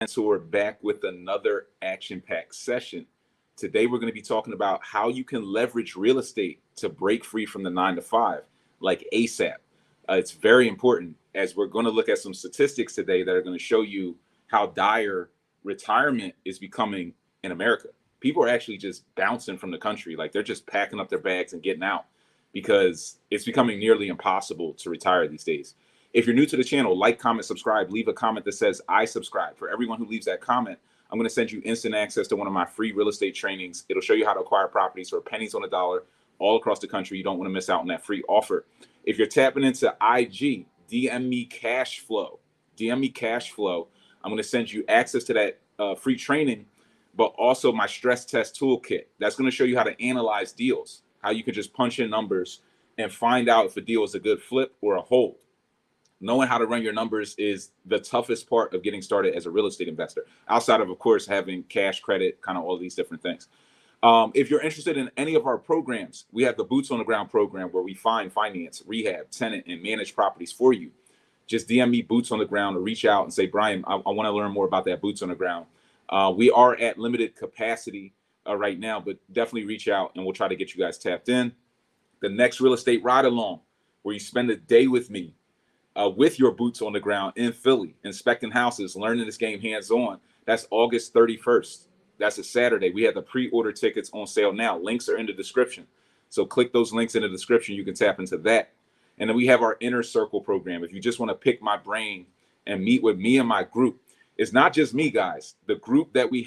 So we're back with another action-packed session. Today we're going to be talking about how you can leverage real estate to break free from the 9 to 5, like ASAP. It's very important as we're going to look at some statistics today that are going to show you how dire retirement is becoming in America. People are actually just bouncing from the country, like they're just packing up their bags and getting out because it's becoming nearly impossible to retire these days. If you're new to the channel, like, comment, subscribe, leave a comment that says I subscribe. For everyone who leaves that comment, I'm going to send you instant access to one of my free real estate trainings. It'll show you how to acquire properties for pennies on the dollar all across the country. You don't want to miss out on that free offer. If you're tapping into IG, DM me cash flow. DM me cash flow. I'm going to send you access to that free training, but also my stress test toolkit. That's going to show you how to analyze deals, how you can just punch in numbers and find out if a deal is a good flip or a hold. Knowing how to run your numbers is the toughest part of getting started as a real estate investor, outside of course, having cash, credit, kind of all these different things. If you're interested in any of our programs, we have the Boots on the Ground program where we find, finance, rehab, tenant, and manage properties for you. Just DM me Boots on the Ground or reach out and say, Brian, I want to learn more about that Boots on the Ground. We are at limited capacity right now, but definitely reach out and we'll try to get you guys tapped in. The next real estate ride along, where you spend a day with me, with your boots on the ground in Philly, inspecting houses, learning this game hands-on. That's August 31st. That's a Saturday. We have the pre-order tickets on sale now. Links are in the description. So click those links in the description. You can tap into that. And then we have our Inner Circle program. If you just want to pick my brain and meet with me and my group, it's not just me, guys. The group that we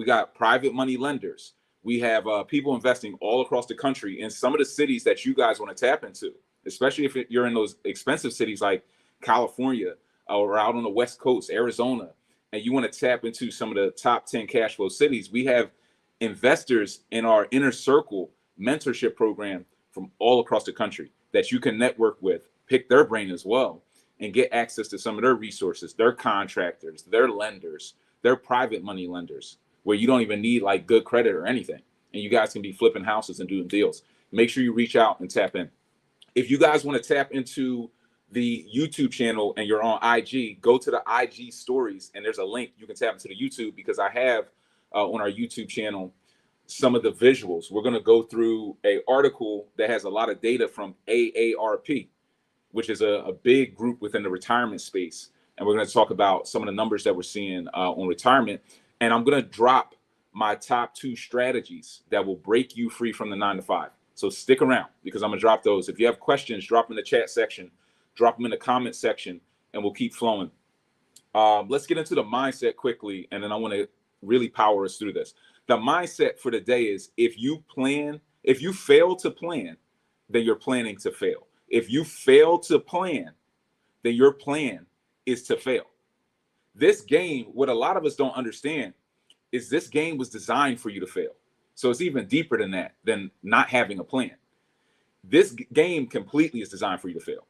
got private money lenders. We have people investing all across the country in some of the cities that you guys want to tap into, especially if you're in those expensive cities like California or out on the West Coast, Arizona, and you want to tap into some of the top 10 cash flow cities. We have investors in our Inner Circle mentorship program from all across the country that you can network with, pick their brain as well, and get access to some of their resources, their contractors, their lenders, their private money lenders, where you don't even need like good credit or anything. And you guys can be flipping houses and doing deals. Make sure you reach out and tap in. If you guys want to tap into the YouTube channel and you're on IG, go to the IG stories and there's a link. You can tap into the YouTube because I have on our YouTube channel some of the visuals. We're going to go through an article that has a lot of data from AARP, which is a big group within the retirement space. And we're going to talk about some of the numbers that we're seeing on retirement. And I'm going to drop my top 2 strategies that will break you free from the 9 to 5. So stick around because I'm going to drop those. If you have questions, drop them in the chat section, drop them in the comment section, and we'll keep flowing. Let's get into the mindset quickly, and then I want to really power us through this. The mindset for the day is if you fail to plan, then you're planning to fail. If you fail to plan, then your plan is to fail. This game, what a lot of us don't understand is this game was designed for you to fail. So it's even deeper than that, than not having a plan. This game completely is designed for you to fail.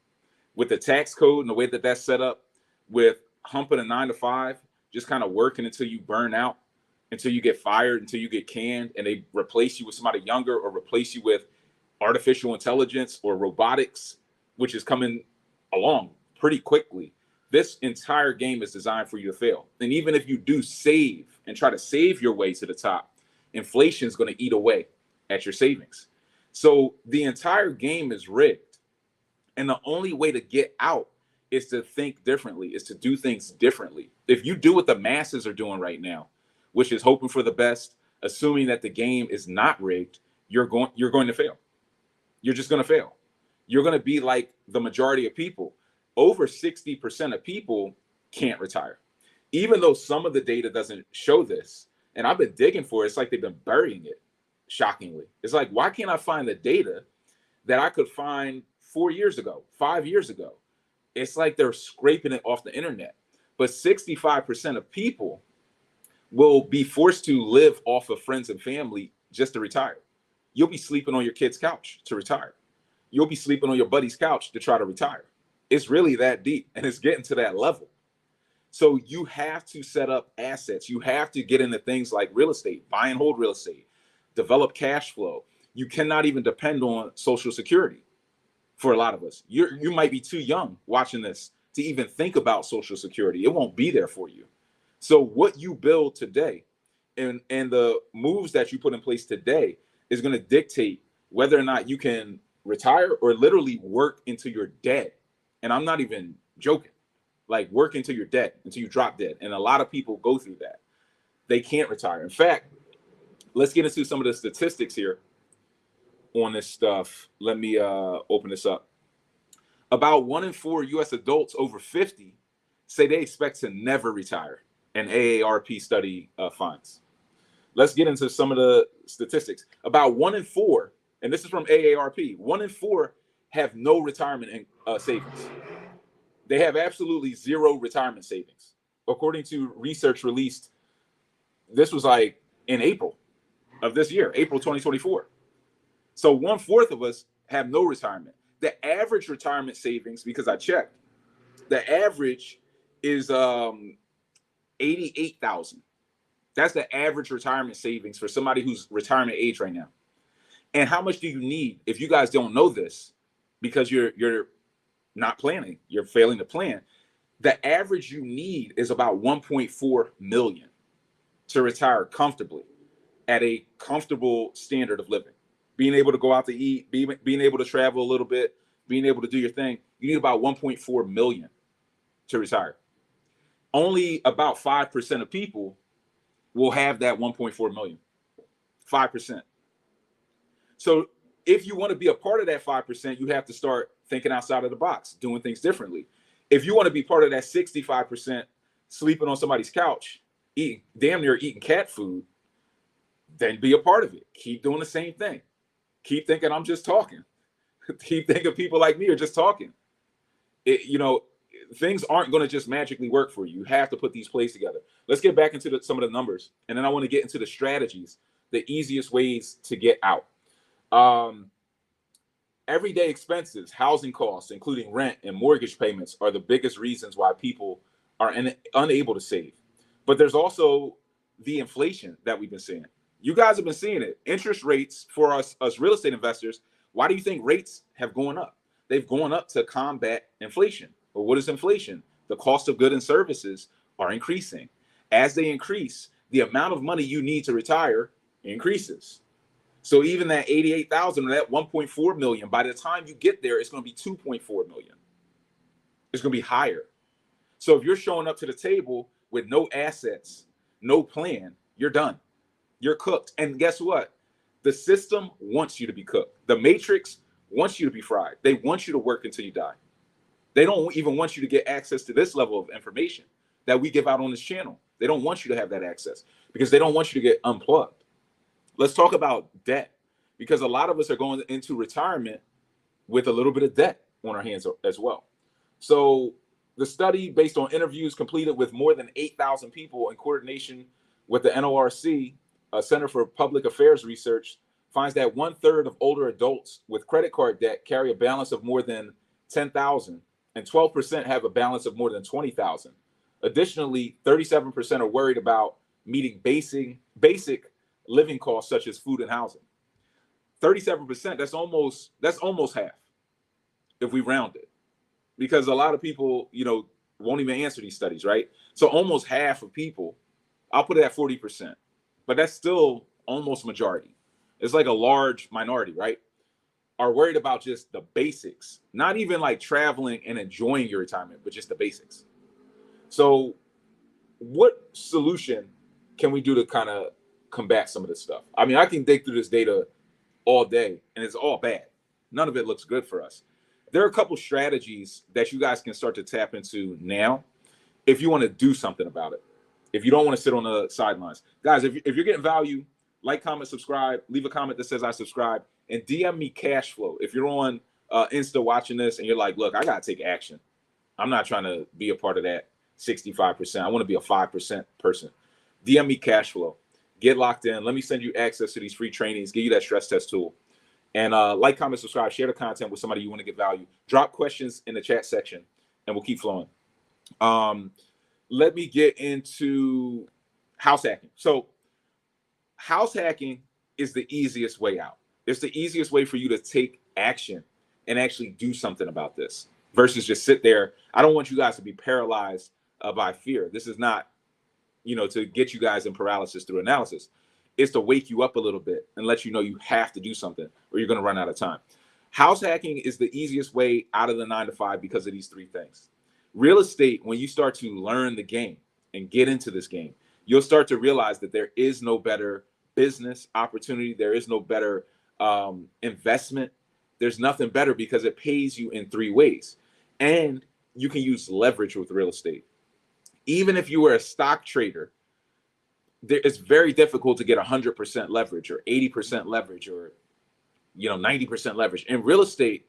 With the tax code and the way that that's set up, with humping a 9 to 5, just kind of working until you burn out, until you get fired, until you get canned, and they replace you with somebody younger or replace you with artificial intelligence or robotics, which is coming along pretty quickly. This entire game is designed for you to fail. And even if you do save and try to save your way to the top, inflation is going to eat away at your savings. So the entire game is rigged. And the only way to get out is to think differently, is to do things differently. If you do what the masses are doing right now, which is hoping for the best, assuming that the game is not rigged, you're going to fail. You're just going to fail. You're going to be like the majority of people. Over 60% of people can't retire. Even though some of the data doesn't show this, and I've been digging for it, it's like they've been burying it, shockingly. It's like, why can't I find the data that I could find 4 years ago, 5 years ago? It's like they're scraping it off the internet. But 65% of people will be forced to live off of friends and family just to retire. You'll be sleeping on your kid's couch to retire. You'll be sleeping on your buddy's couch to try to retire. It's really that deep, and it's getting to that level. So you have to set up assets. You have to get into things like real estate, buy and hold real estate, develop cash flow. You cannot even depend on Social Security for a lot of us. You might be too young watching this to even think about Social Security. It won't be there for you. So what you build today and the moves that you put in place today is going to dictate whether or not you can retire or literally work until you're dead. And I'm not even joking. Like work until you're dead, until you drop dead. And a lot of people go through that. They can't retire. In fact, let's get into some of the statistics here on this stuff. Let me open this up. About 1 in 4 U.S. adults over 50 say they expect to never retire, an AARP study finds. Let's get into some of the statistics. About 1 in 4, and this is from AARP, 1 in 4 have no retirement savings. They have absolutely zero retirement savings. According to research released, this was like in April of this year, April 2024. So 1/4 of us have no retirement. The average retirement savings, because I checked, the average is 88,000. That's the average retirement savings for somebody who's retirement age right now. And how much do you need? If you guys don't know this, because you're not planning, you're failing to plan, the average you need is about 1.4 million to retire comfortably at a comfortable standard of living. Being able to go out to eat, being able to travel a little bit, being able to do your thing, you need about 1.4 million to retire. Only about 5% of people will have that 1.4 million. 5%. So if you want to be a part of that 5%, you have to start thinking outside of the box, doing things differently. If you want to be part of that 65% sleeping on somebody's couch, damn near eating cat food, then be a part of it. Keep doing the same thing. Keep thinking I'm just talking. Keep thinking people like me are just talking. Things aren't going to just magically work for you. You have to put these plays together. Let's get back into some of the numbers, and then I want to get into the strategies, the easiest ways to get out. Everyday expenses, housing costs, including rent and mortgage payments, are the biggest reasons why people are unable to save. But there's also the inflation that we've been seeing. You guys have been seeing it. Interest rates for us real estate investors, why do you think rates have gone up? They've gone up to combat inflation. Well, what is inflation? The cost of goods and services are increasing. As they increase, the amount of money you need to retire increases. So even that 88,000 or that 1.4 million, by the time you get there, it's going to be 2.4 million. It's going to be higher. So if you're showing up to the table with no assets, no plan, you're done. You're cooked. And guess what? The system wants you to be cooked. The matrix wants you to be fried. They want you to work until you die. They don't even want you to get access to this level of information that we give out on this channel. They don't want you to have that access because they don't want you to get unplugged. Let's talk about debt, because a lot of us are going into retirement with a little bit of debt on our hands as well. So the study, based on interviews completed with more than 8,000 people in coordination with the NORC, Center for Public Affairs Research, finds that 1/3 of older adults with credit card debt carry a balance of more than 10,000, and 12% have a balance of more than 20,000. Additionally, 37% are worried about meeting basic living costs such as food and housing. 37%, that's almost half if we round it, because a lot of people, won't even answer these studies, right? So almost half of people, I'll put it at 40%, but that's still almost majority. It's like a large minority, right? Are worried about just the basics, not even like traveling and enjoying your retirement, but just the basics. So what solution can we do to kind of combat some of this stuff? I mean, I can dig through this data all day and it's all bad. None of it looks good for us. There are a couple strategies that you guys can start to tap into now if you want to do something about it. If you don't want to sit on the sidelines. Guys, if you're getting value, like, comment, subscribe, leave a comment that says I subscribe, and DM me cash flow. If you're on Insta watching this and you're like, look, I got to take action. I'm not trying to be a part of that 65%. I want to be a 5% person. DM me cash flow. Get locked in. Let me send you access to these free trainings, give you that stress test tool. And like, comment, subscribe, share the content with somebody you want to get value. Drop questions in the chat section, and we'll keep flowing. Let me get into house hacking. So house hacking is the easiest way out. It's the easiest way for you to take action and actually do something about this versus just sit there. I don't want you guys to be paralyzed by fear. This is not to get you guys in paralysis through analysis. Is to wake you up a little bit and let you know you have to do something or you're going to run out of time. House hacking is the easiest way out of the 9 to 5 because of these three things. Real estate, when you start to learn the game and get into this game, you'll start to realize that there is no better business opportunity. There is no better investment. There's nothing better because it pays you in 3 ways. And you can use leverage with real estate. Even if you were a stock trader, it's very difficult to get 100% leverage or 80% leverage or 90% leverage. In real estate,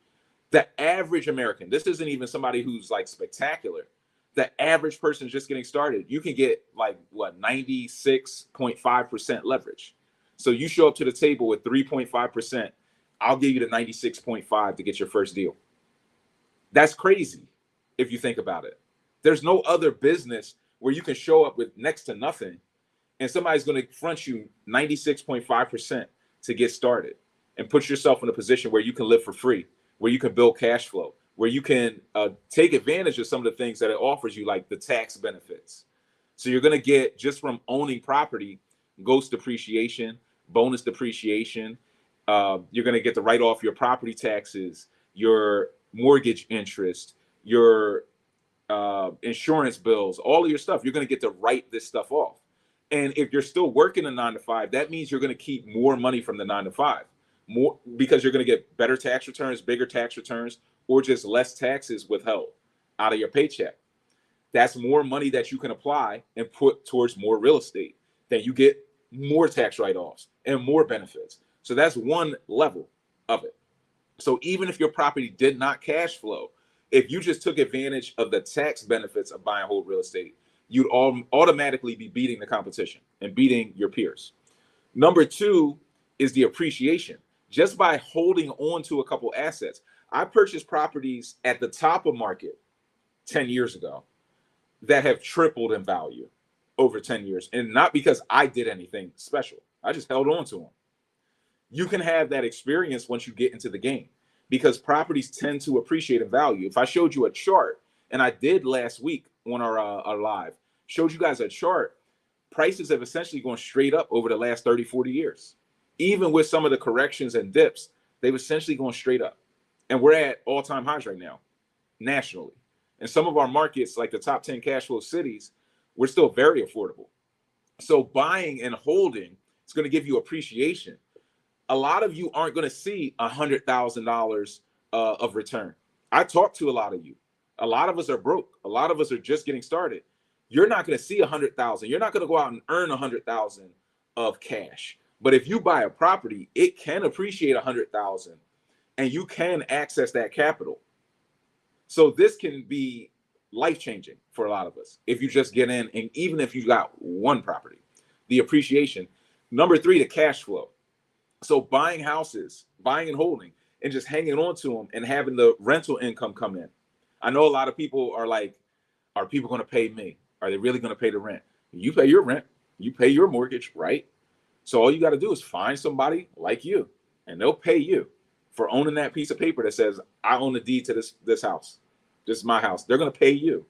the average American, this isn't even somebody who's like spectacular. The average person just getting started, you can get like 96.5% leverage. So you show up to the table with 3.5%, I'll give you the 96.5 to get your first deal. That's crazy if you think about it. There's no other business where you can show up with next to nothing and somebody's going to front you 96.5% to get started and put yourself in a position where you can live for free, where you can build cash flow, where you can take advantage of some of the things that it offers you, like the tax benefits. So you're going to get, just from owning property, ghost depreciation, bonus depreciation. You're going to get to write off your property taxes, your mortgage interest, your insurance bills, all of your stuff. You're going to get to write this stuff off. And if you're still working a 9 to 5, that means you're going to keep more money from the 9 to 5, more, because you're going to get better tax returns, bigger tax returns, or just less taxes withheld out of your paycheck. That's more money that you can apply and put towards more real estate. Then you get more tax write-offs and more benefits. So that's one level of it. So even if your property did not cash flow, if you just took advantage of the tax benefits of buy and hold real estate, you'd automatically be beating the competition and beating your peers. Number 2 is the appreciation. Just by holding on to a couple assets. I purchased properties at the top of market 10 years ago that have tripled in value over 10 years. And not because I did anything special. I just held on to them. You can have that experience once you get into the game, because properties tend to appreciate in value. If I showed you a chart, and I did last week on our live, showed you guys a chart, prices have essentially gone straight up over the last 30, 40 years. Even with some of the corrections and dips, they've essentially gone straight up. And we're at all-time highs right now, nationally. And some of our markets, like the top 10 cash flow cities, we're still very affordable. So buying and holding is going to give you appreciation. A lot of you aren't going to see $100,000 of return. I talk to a lot of you. A lot of us are broke. A lot of us are just getting started. You're not going to see 100,000. You're not going to go out and earn 100,000 of cash. But if you buy a property, it can appreciate 100,000, and you can access that capital. So this can be life-changing for a lot of us if you just get in, and even if you got one property, the appreciation. Number 3, the cash flow. So buying houses, buying and holding, and just hanging on to them and having the rental income come in. I know a lot of people are like, are people going to pay me? Are they really going to pay the rent? You pay your rent, you pay your mortgage, right? So all you got to do is find somebody like you, and they'll pay you for owning that piece of paper that says, I own the deed to this house. This is my house. They're going to pay you.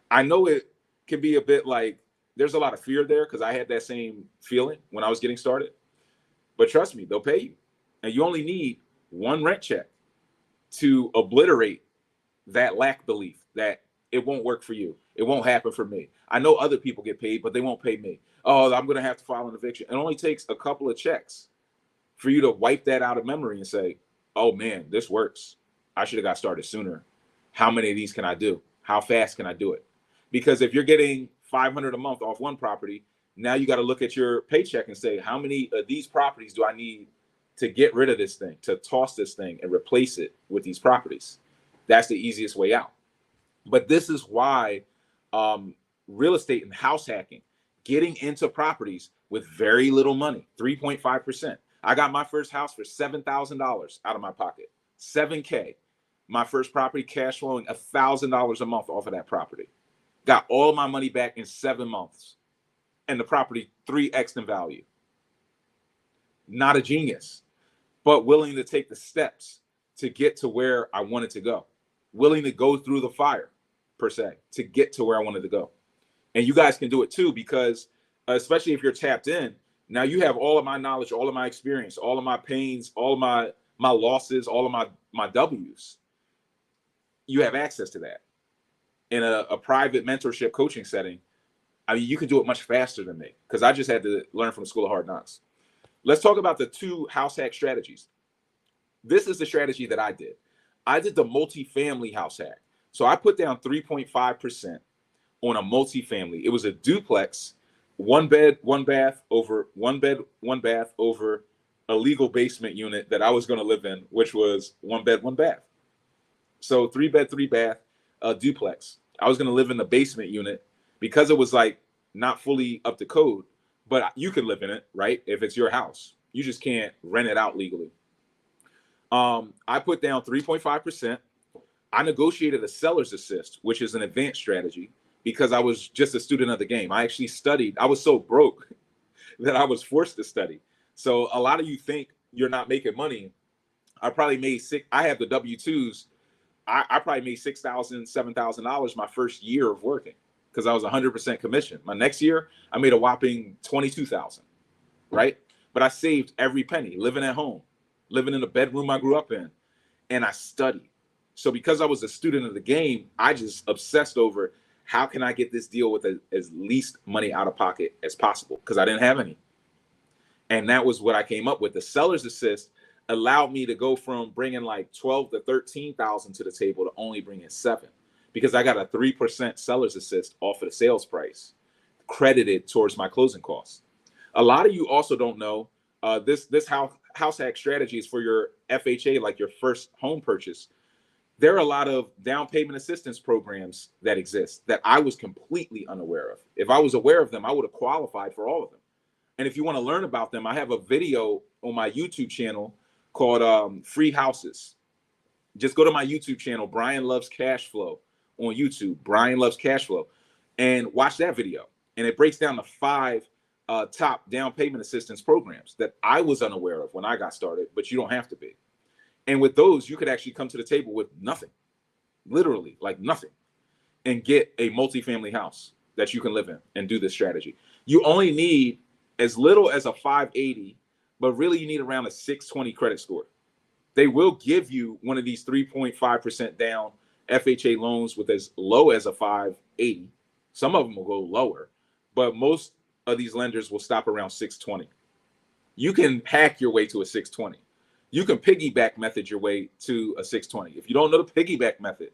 I know it can be a bit like, there's a lot of fear there, because I had that same feeling when I was getting started. But trust me, they'll pay you. And you only need one rent check to obliterate that lack belief that it won't work for you. It won't happen for me. I know other people get paid, but they won't pay me. Oh, I'm going to have to file an eviction. It only takes a couple of checks for you to wipe that out of memory and say, oh man, this works. I should have got started sooner. How many of these can I do? How fast can I do it? Because if you're getting $500 a month off one property, now you got to look at your paycheck and say, how many of these properties do I need to get rid of this thing, to toss this thing and replace it with these properties? That's the easiest way out. But this is why real estate and house hacking, getting into properties with very little money, 3.5%. I got my first house for $7,000 out of my pocket, $7K. My first property cash flowing $1,000 a month off of that property. Got all my money back in 7 months. And the property 3x in value. Not a genius, but willing to take the steps to get to where I wanted to go. Willing to go through the fire, per se, to get to where I wanted to go. And you guys can do it too, because especially if you're tapped in, now you have all of my knowledge, all of my experience, all of my pains, all of my losses, all of my W's. You have access to that in a private mentorship coaching setting. I mean, you can do it much faster than me, because I just had to learn from the School of Hard Knocks. Let's talk about the 2 house hack strategies. This is the strategy that I did. I did the multifamily house hack. So I put down 3.5% on a multifamily. It was a duplex, 1 bed, 1 bath over 1 bed, 1 bath over a legal basement unit that I was going to live in, which was 1 bed, 1 bath. So 3 bed, 3 bath duplex. I was going to live in the basement unit because it was like not fully up to code, but you can live in it, right? If it's your house, you just can't rent it out legally. I put down 3.5%. I negotiated a seller's assist, which is an advanced strategy, because I was just a student of the game. I actually studied. I was so broke that I was forced to study. So a lot of you think you're not making money. I probably made I have the W-2s. I probably made $6,000, $7,000 my first year of working, because I was 100% commission. My next year, I made a whopping $22,000, right? But I saved every penny, living at home, living in the bedroom I grew up in, and I studied. So because I was a student of the game, I just obsessed over how can I get this deal with as least money out of pocket as possible, because I didn't have any. And that was what I came up with. The seller's assist allowed me to go from bringing like 12 to 13,000 to the table to only bringing 7, because I got a 3% seller's assist off of the sales price credited towards my closing costs. A lot of you also don't know this house hack strategy is for your FHA, like your first home purchase. There are a lot of down payment assistance programs that exist that I was completely unaware of. If I was aware of them, I would have qualified for all of them. And if you want to learn about them, I have a video on my YouTube channel called Free Houses. Just go to my YouTube channel, Brian Loves Cash Flow on YouTube, Brian Loves Cash Flow, and watch that video. And it breaks down the 5 top down payment assistance programs that I was unaware of when I got started, but you don't have to be. And with those, you could actually come to the table with nothing, literally like nothing, and get a multifamily house that you can live in and do this strategy. You only need as little as a 580, but really you need around a 620 credit score. They will give you one of these 3.5% down FHA loans with as low as a 580. Some of them will go lower, but most of these lenders will stop around 620. You can hack your way to a 620. You can piggyback method your way to a 620. If you don't know the piggyback method,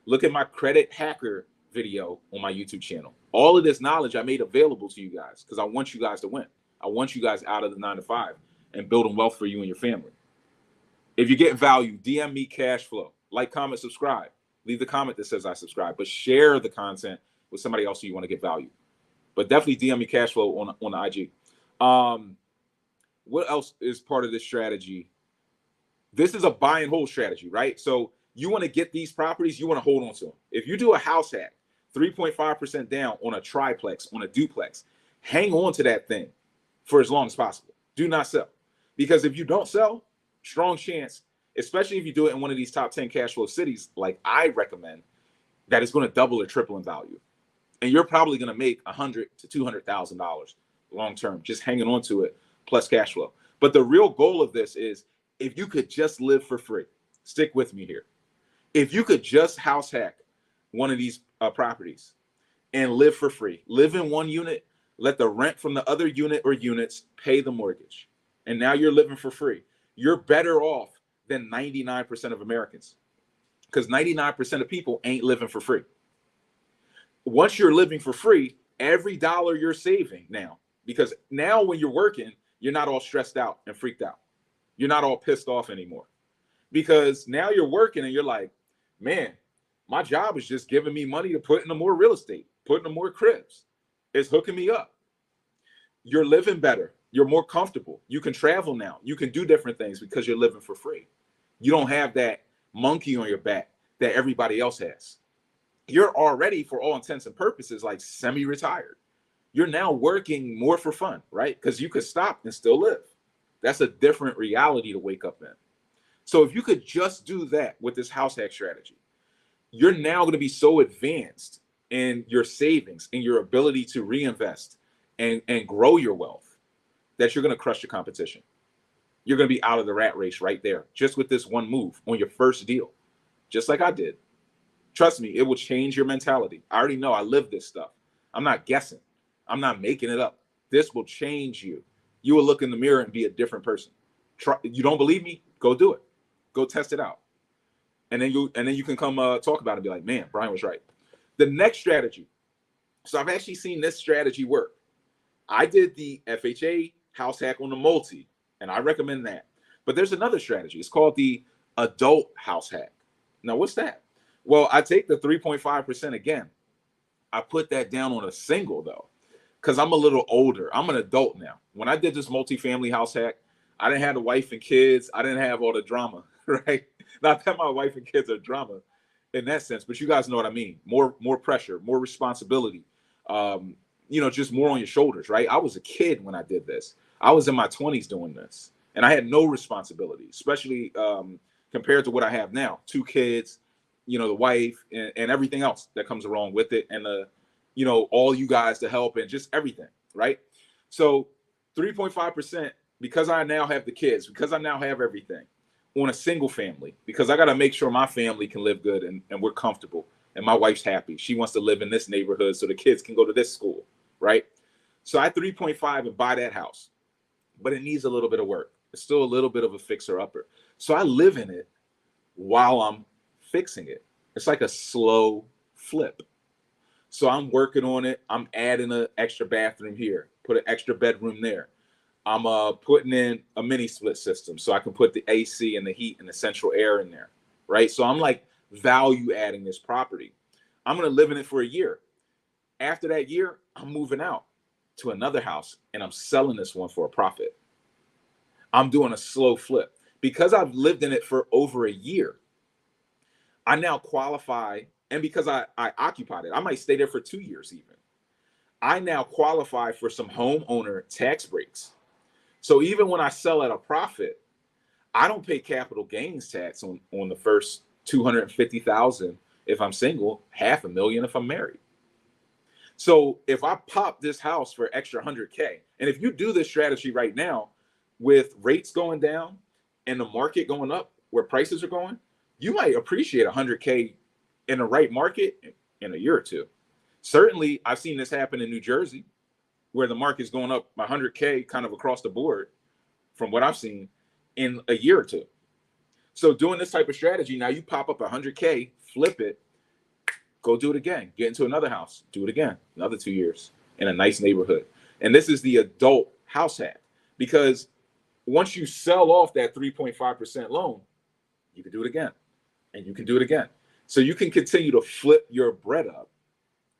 look at my credit hacker video on my YouTube channel. All of this knowledge I made available to you guys because I want you guys to win. I want you guys out of the 9 to 5 and building wealth for you and your family. If you get value, DM me cash flow. Like, comment, subscribe. Leave the comment that says I subscribe, but share the content with somebody else who you want to get value. But definitely DM me cash flow on the IG. What else is part of this strategy? This is a buy and hold strategy, right? So you want to get these properties, you want to hold on to them. If you do a house hack, 3.5% down on a triplex, on a duplex, hang on to that thing for as long as possible. Do not sell. Because if you don't sell, strong chance, especially if you do it in one of these top 10 cash flow cities, like I recommend, that it's going to double or triple in value. And you're probably going to make $100,000 to $200,000 long term, just hanging on to it, plus cash flow. But the real goal of this is, if you could just live for free, stick with me here. If you could just house hack one of these properties and live for free, live in one unit, let the rent from the other unit or units pay the mortgage, and now you're living for free, you're better off than 99% of Americans, because 99% of people ain't living for free. Once you're living for free, every dollar you're saving now, because now when you're working, you're not all stressed out and freaked out. You're not all pissed off anymore, because now you're working and you're like, man, my job is just giving me money to put into more real estate, putting in more cribs. It's hooking me up. You're living better. You're more comfortable. You can travel now. You can do different things because you're living for free. You don't have that monkey on your back that everybody else has. You're already, for all intents and purposes, like semi-retired. You're now working more for fun, right? Because you could stop and still live. That's a different reality to wake up in. So if you could just do that with this house hack strategy, you're now going to be so advanced in your savings and your ability to reinvest and grow your wealth, that you're going to crush your competition. You're going to be out of the rat race right there, just with this one move on your first deal, just like I did. Trust me, it will change your mentality. I already know. I live this stuff. I'm not guessing. I'm not making it up. This will change you. You will look in the mirror and be a different person. You don't believe me? Go do it. Go test it out. And then you can come talk about it and be like, man, Brian was right. The next strategy. So I've actually seen this strategy work. I did the FHA house hack on the multi, and I recommend that. But there's another strategy. It's called the adult house hack. Now, what's that? Well, I take the 3.5% again. I put that down on a single, though, because I'm a little older. I'm an adult now. When I did this multifamily house hack, I didn't have a wife and kids. I didn't have all the drama, right? Not that my wife and kids are drama in that sense, but you guys know what I mean. More pressure, more responsibility, just more on your shoulders, right? I was a kid when I did this. I was in my 20s doing this, and I had no responsibility, especially compared to what I have now. 2 kids, the wife and everything else that comes along with it, and all you guys to help and just everything, right? So 3.5%, because I now have the kids, because I now have everything on a single family, because I got to make sure my family can live good and we're comfortable and my wife's happy. She wants to live in this neighborhood so the kids can go to this school, right? So I 3.5 and buy that house, but it needs a little bit of work. It's still a little bit of a fixer upper. So I live in it while I'm fixing it. It's like a slow flip. So I'm working on it. I'm adding an extra bathroom here, put an extra bedroom there. I'm putting in a mini split system so I can put the AC and the heat and the central air in there, right? So I'm like value adding this property. I'm going to live in it for a year. After that year, I'm moving out to another house and I'm selling this one for a profit. I'm doing a slow flip. Because I've lived in it for over a year, I now qualify, and because I occupied it, I might stay there for 2 years even. I now qualify for some homeowner tax breaks. So even when I sell at a profit, I don't pay capital gains tax on the first $250,000 if I'm single, $500,000 if I'm married. So if I pop this house for extra $100K, and if you do this strategy right now with rates going down and the market going up where prices are going, you might appreciate $100K in the right market in a year or two. Certainly, I've seen this happen in New Jersey, where the market's going up by $100K kind of across the board from what I've seen in a year or two. So doing this type of strategy, now you pop up $100K, flip it, go do it again, get into another house, do it again, another 2 years in a nice neighborhood. And this is the adult house hack, because once you sell off that 3.5% loan, you can do it again and you can do it again. So you can continue to flip your bread up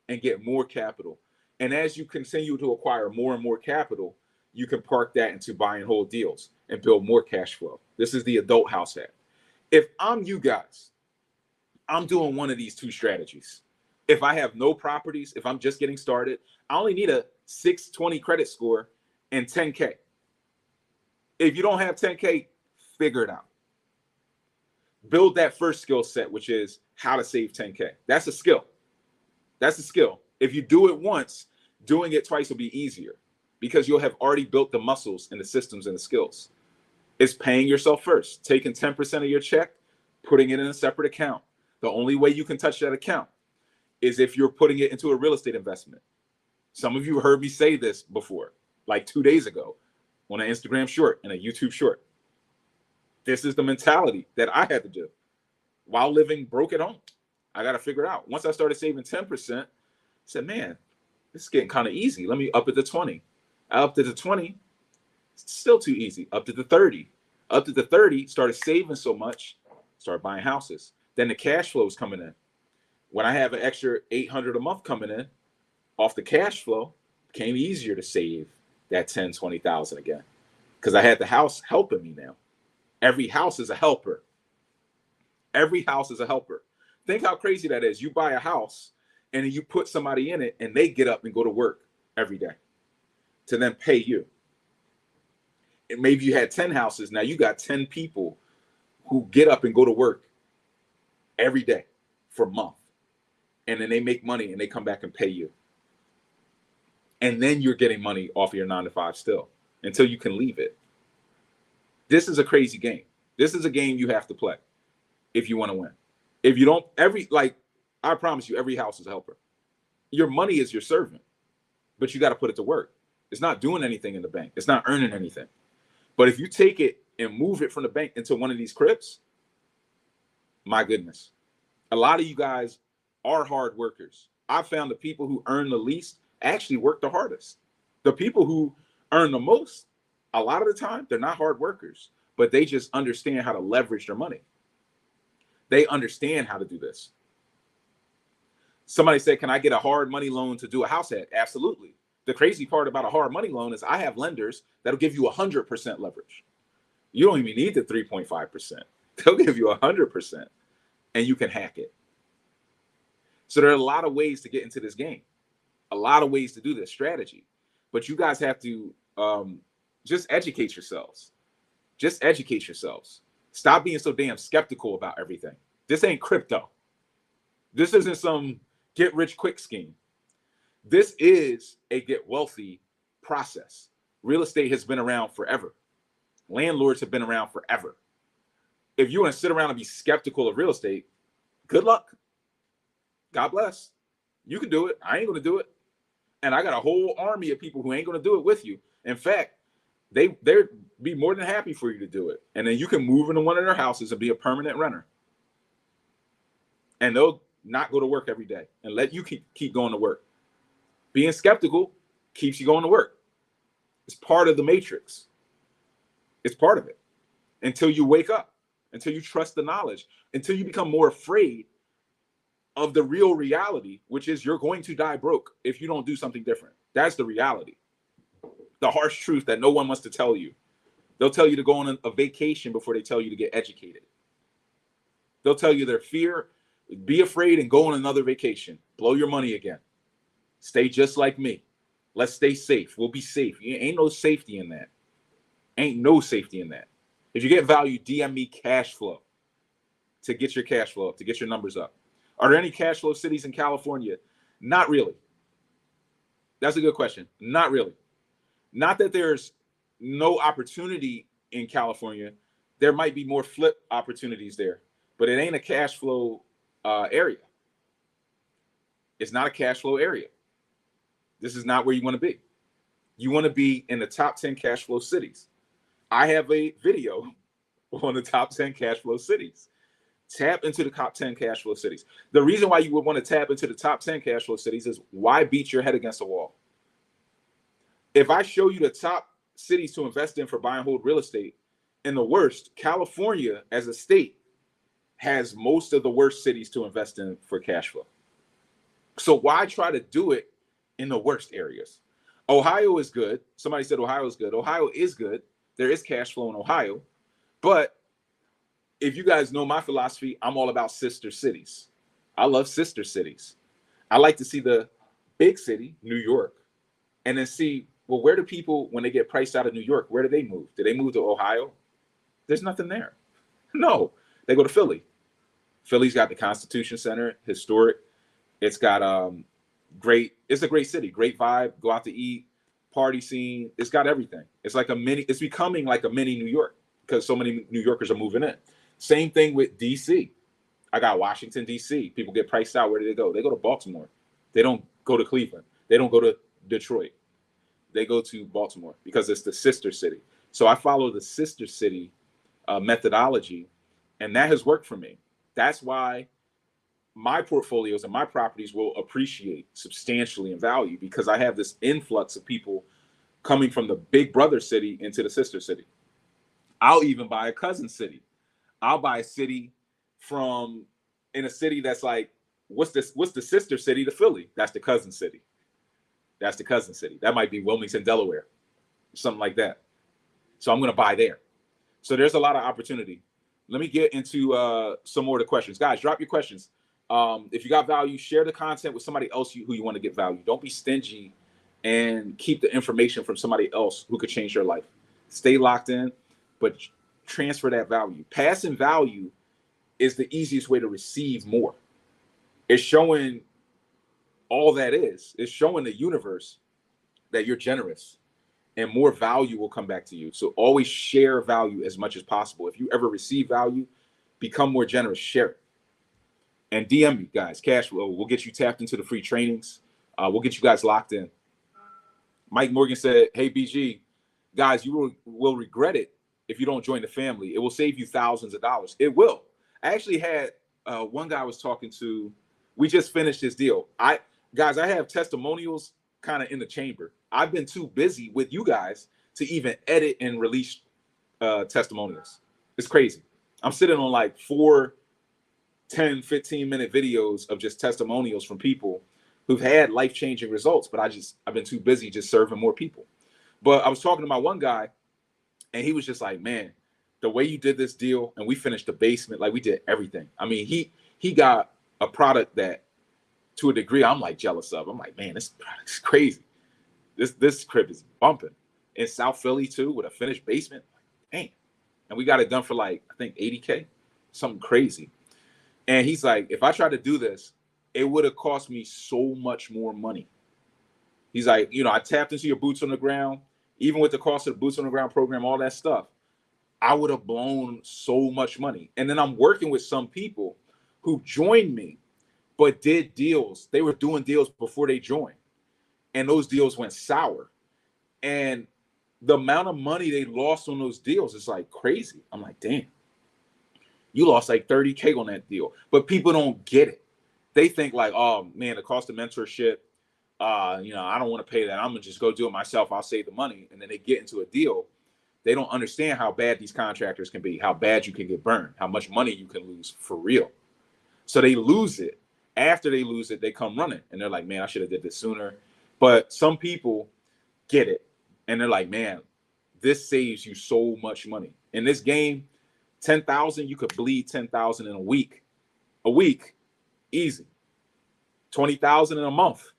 and get more capital. And as you continue to acquire more and more capital, you can park that into buying whole deals and build more cash flow. This is the adult house hack. If I'm you guys, I'm doing one of these 2 strategies. If I have no properties, if I'm just getting started, I only need a 620 credit score and 10K. If you don't have 10K, figure it out. Build that first skill set, which is how to save 10K. That's a skill. That's a skill. If you do it once, doing it twice will be easier because you'll have already built the muscles and the systems and the skills. It's paying yourself first, taking 10% of your check, putting it in a separate account. The only way you can touch that account is if you're putting it into a real estate investment. Some of you heard me say this before, like 2 days ago on an Instagram short and a YouTube short. This is the mentality that I had to do while living broke at home. I got to figure it out. Once I started saving 10%, I said, man, this is getting kind of easy. Let me up it to 20. I upped it to 20. It's still too easy. Up to the 30. Up to the 30, started saving so much, started buying houses. Then the cash flow is coming in. When I have an extra $800 a month coming in off the cash flow, it became easier to save that 10, 20,000 again because I had the house helping me now. Every house is a helper. Every house is a helper. Think how crazy that is. You buy a house and then you put somebody in it and they get up and go to work every day to then pay you. And maybe you had 10 houses. Now you got 10 people who get up and go to work every day for a month. and then they make money and they come back and pay you. And then you're getting money off of your 9 to 5 still until you can leave it. This is a crazy game. This is a game you have to play if you want to win. If you don't, I promise you, every house is a helper. Your money is your servant, but you got to put it to work. It's not doing anything in the bank. It's not earning anything. But if you take it and move it from the bank into one of these crypts, my goodness, a lot of you guys are hard workers. I've found the people who earn the least actually work the hardest. The people who earn the most, a lot of the time, they're not hard workers, but they just understand how to leverage their money. They understand how to do this. Somebody said, can I get a hard money loan to do a house hack? Absolutely. The crazy part about a hard money loan is I have lenders that'll give you 100% leverage. You don't even need the 3.5%. They'll give you 100% and you can hack it. So there are a lot of ways to get into this game, a lot of ways to do this strategy, but you guys have to just educate yourselves. Just educate yourselves. Stop being so damn skeptical about everything. This ain't crypto. This isn't some get rich quick scheme. This is a get wealthy process. Real estate has been around forever. Landlords have been around forever. If you want to sit around and be skeptical of real estate, good luck. God bless. You can do it. I ain't going to do it. And I got a whole army of people who ain't going to do it with you. In fact, they'd be more than happy for you to do it. And then you can move into one of their houses and be a permanent renter. And they'll not go to work every day and let you keep going to work. Being skeptical keeps you going to work. It's part of the matrix. It's part of it. Until you wake up, until you trust the knowledge, until you become more afraid of the real reality, which is you're going to die broke if you don't do something different. That's the reality. The harsh truth that no one wants to tell you. They'll tell you to go on a vacation before they tell you to get educated. They'll tell you their fear, be afraid and go on another vacation. Blow your money again. Stay just like me. Let's stay safe. We'll be safe. Ain't no safety in that. Ain't no safety in that. If you get value, DM me cash flow to get your cash flow up, to get your numbers up. Are there any cash flow cities in California? Not really. That's a good question. Not really. Not that there's no opportunity in California. There might be more flip opportunities there, but it ain't a cash flow area. It's not a cash flow area. This is not where you want to be. You want to be in the top 10 cash flow cities. I have a video on the top 10 cash flow cities. Tap into the top 10 cash flow cities. The reason why you would want to tap into the top 10 cash flow cities is why beat your head against a wall? If I show you the top cities to invest in for buy and hold real estate, and the worst, California as a state has most of the worst cities to invest in for cash flow. So why try to do it in the worst areas? Ohio is good. Somebody said Ohio is good. Ohio is good. There is cash flow in Ohio. But if you guys know my philosophy, I'm all about sister cities. I love sister cities. I like to see the big city, New York, and then see, well, where do people, when they get priced out of New York, where do they move? Do they move to Ohio? There's nothing there. No, they go to Philly. Philly's got the Constitution Center, historic. It's got it's a great city, great vibe, go out to eat, party scene. It's got everything. It's becoming like a mini New York because so many New Yorkers are moving in. Same thing with DC. I got Washington, DC. People get priced out. Where do they go? They go to Baltimore. They don't go to Cleveland. They don't go to Detroit. They go to Baltimore because it's the sister city. So I follow the sister city methodology, and that has worked for me. That's why my portfolios and my properties will appreciate substantially in value because I have this influx of people coming from the big brother city into the sister city. I'll even buy a cousin city. I'll buy a city in a city that's like, what's the sister city to Philly? That's the cousin city. That's the cousin city. That might be Wilmington, Delaware, something like that. So I'm going to buy there. So there's a lot of opportunity. Let me get into some more of the questions. Guys, drop your questions. If you got value, share the content with somebody else who you want to get value. Don't be stingy and keep the information from somebody else who could change your life. Stay locked in, but transfer that value. Passing value is the easiest way to receive more. It's showing all that is showing the universe that you're generous, and more value will come back to you. So always share value as much as possible. If you ever receive value, become more generous, share it. And DM me, guys. Cash flow. We'll get you tapped into the free trainings. We'll get you guys locked in. Mike Morgan said, hey, BG, guys, you will regret it if you don't join the family. It will save you thousands of dollars. It will. I actually had one guy I was talking to. We just finished this deal. I have testimonials kind of in the chamber. I've been too busy with you guys to even edit and release testimonials. It's crazy. I'm sitting on like 4 10, 15-minute videos of just testimonials from people who've had life-changing results, but I've been too busy just serving more people. But I was talking to my one guy, and he was just like, man, the way you did this deal, and we finished the basement, like we did everything. I mean, he got a product that, to a degree, I'm like jealous of. I'm like, man, this product is crazy. This crib is bumping. In South Philly too, with a finished basement. Dang. And we got it done for like, I think $80K, something crazy. And he's like, if I tried to do this, it would have cost me so much more money. He's like, I tapped into your boots on the ground, even with the cost of the boots on the ground program, all that stuff. I would have blown so much money. And then I'm working with some people who joined me, but did deals. They were doing deals before they joined. And those deals went sour. And the amount of money they lost on those deals is like crazy. I'm like, damn. You lost like 30K on that deal. But people don't get it. They think like, oh man, the cost of mentorship, I don't want to pay that. I'm gonna just go do it myself. I'll save the money. And then they get into a deal. They don't understand how bad these contractors can be, how bad you can get burned, how much money you can lose for real. So they lose it. After they lose it, they come running. And they're like, man, I should have did this sooner. But some people get it. And they're like, man, this saves you so much money. In this game, 10,000, you could bleed 10,000 in a week. A week, easy. 20,000 in a month.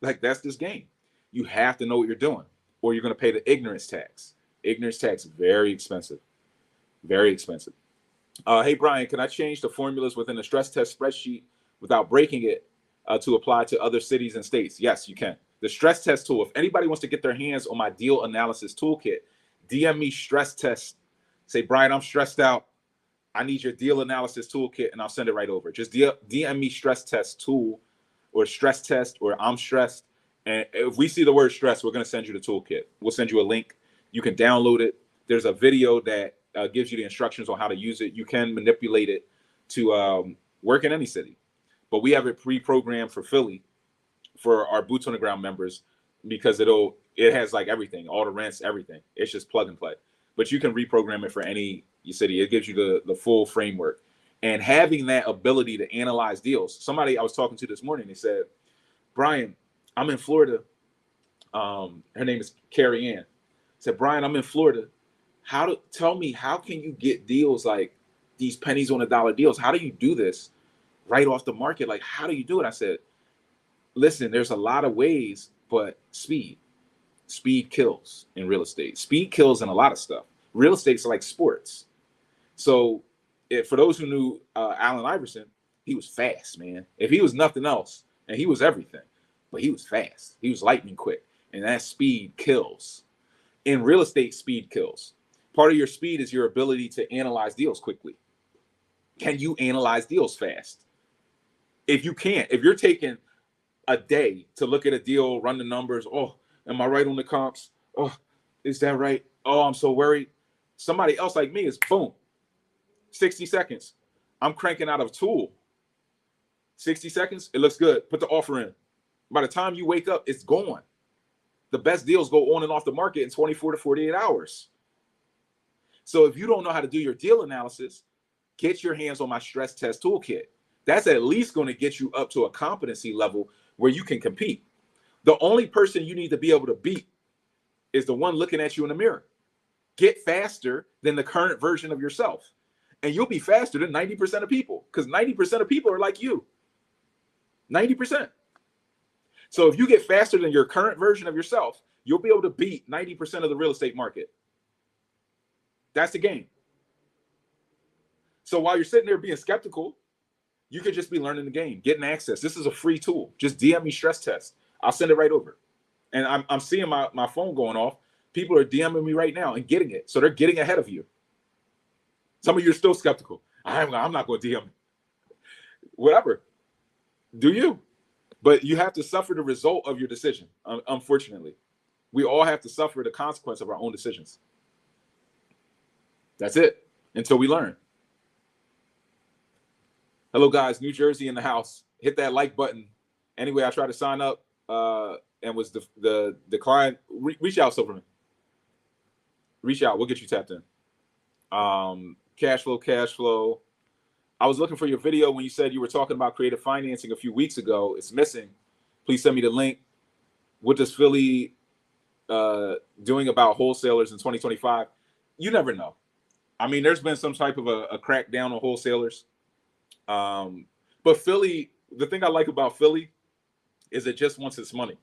Like, that's this game. You have to know what you're doing, or you're going to pay the ignorance tax. Ignorance tax, very expensive. Very expensive. Hey, Brian, can I change the formulas within the stress test spreadsheet without breaking it to apply to other cities and states? Yes, you can. The stress test tool, if anybody wants to get their hands on my deal analysis toolkit, DM me stress test. Say, Brian, I'm stressed out. I need your deal analysis toolkit, and I'll send it right over. Just DM me stress test tool or stress test or I'm stressed. And if we see the word stress, we're going to send you the toolkit. We'll send you a link. You can download it. There's a video that gives you the instructions on how to use it. You can manipulate it to work in any city. But we have it pre-programmed for Philly for our boots on the ground members because it has like everything, all the rents, everything. It's just plug and play. But you can reprogram it for any city. It gives you the full framework. And having that ability to analyze deals. Somebody I was talking to this morning, they said, Brian, I'm in Florida. Her name is Carrie Ann. Said, Brian, I'm in Florida. Tell me, how can you get deals like these pennies on a dollar deals? How do you do this right off the market? Like, how do you do it? I said, listen, there's a lot of ways, but speed kills in real estate. Speed kills in a lot of stuff. Real estate's like sports. So for those who knew Allen Iverson, he was fast, man. If he was nothing else, and he was everything, but he was fast. He was lightning quick. And that speed kills. In real estate, speed kills. Part of your speed is your ability to analyze deals quickly. Can you analyze deals fast? If you can't, if you're taking a day to look at a deal, run the numbers, oh, am I right on the comps? Oh, is that right? Oh, I'm so worried. Somebody else like me is boom, 60 seconds. I'm cranking out a tool. 60 seconds, it looks good. Put the offer in. By the time you wake up, it's gone. The best deals go on and off the market in 24 to 48 hours. So if you don't know how to do your deal analysis, get your hands on my stress test toolkit. That's at least going to get you up to a competency level where you can compete. The only person you need to be able to beat is the one looking at you in the mirror. Get faster than the current version of yourself. And you'll be faster than 90% of people, because 90% of people are like you. 90%. So if you get faster than your current version of yourself, you'll be able to beat 90% of the real estate market. That's the game. So while you're sitting there being skeptical You could just be learning the game, getting access. This is a free tool. Just DM me stress test. I'll send it right over. And I'm seeing my phone going off. People are DMing me right now and getting it. So they're getting ahead of you. Some of you are still skeptical. I'm not going to DM. Whatever. Do you? But you have to suffer the result of your decision. Unfortunately, we all have to suffer the consequence of our own decisions. That's it. Until we learn. Hello, guys. New Jersey in the house. Hit that like button. Anyway, I tried to sign up and was the decline. Reach out, Silverman. Reach out. We'll get you tapped in. Cash flow. I was looking for your video when you said you were talking about creative financing a few weeks ago. It's missing. Please send me the link. What does Philly doing about wholesalers in 2025? You never know. I mean, there's been some type of a crackdown on wholesalers. But Philly, the thing I like about Philly is it just wants its money.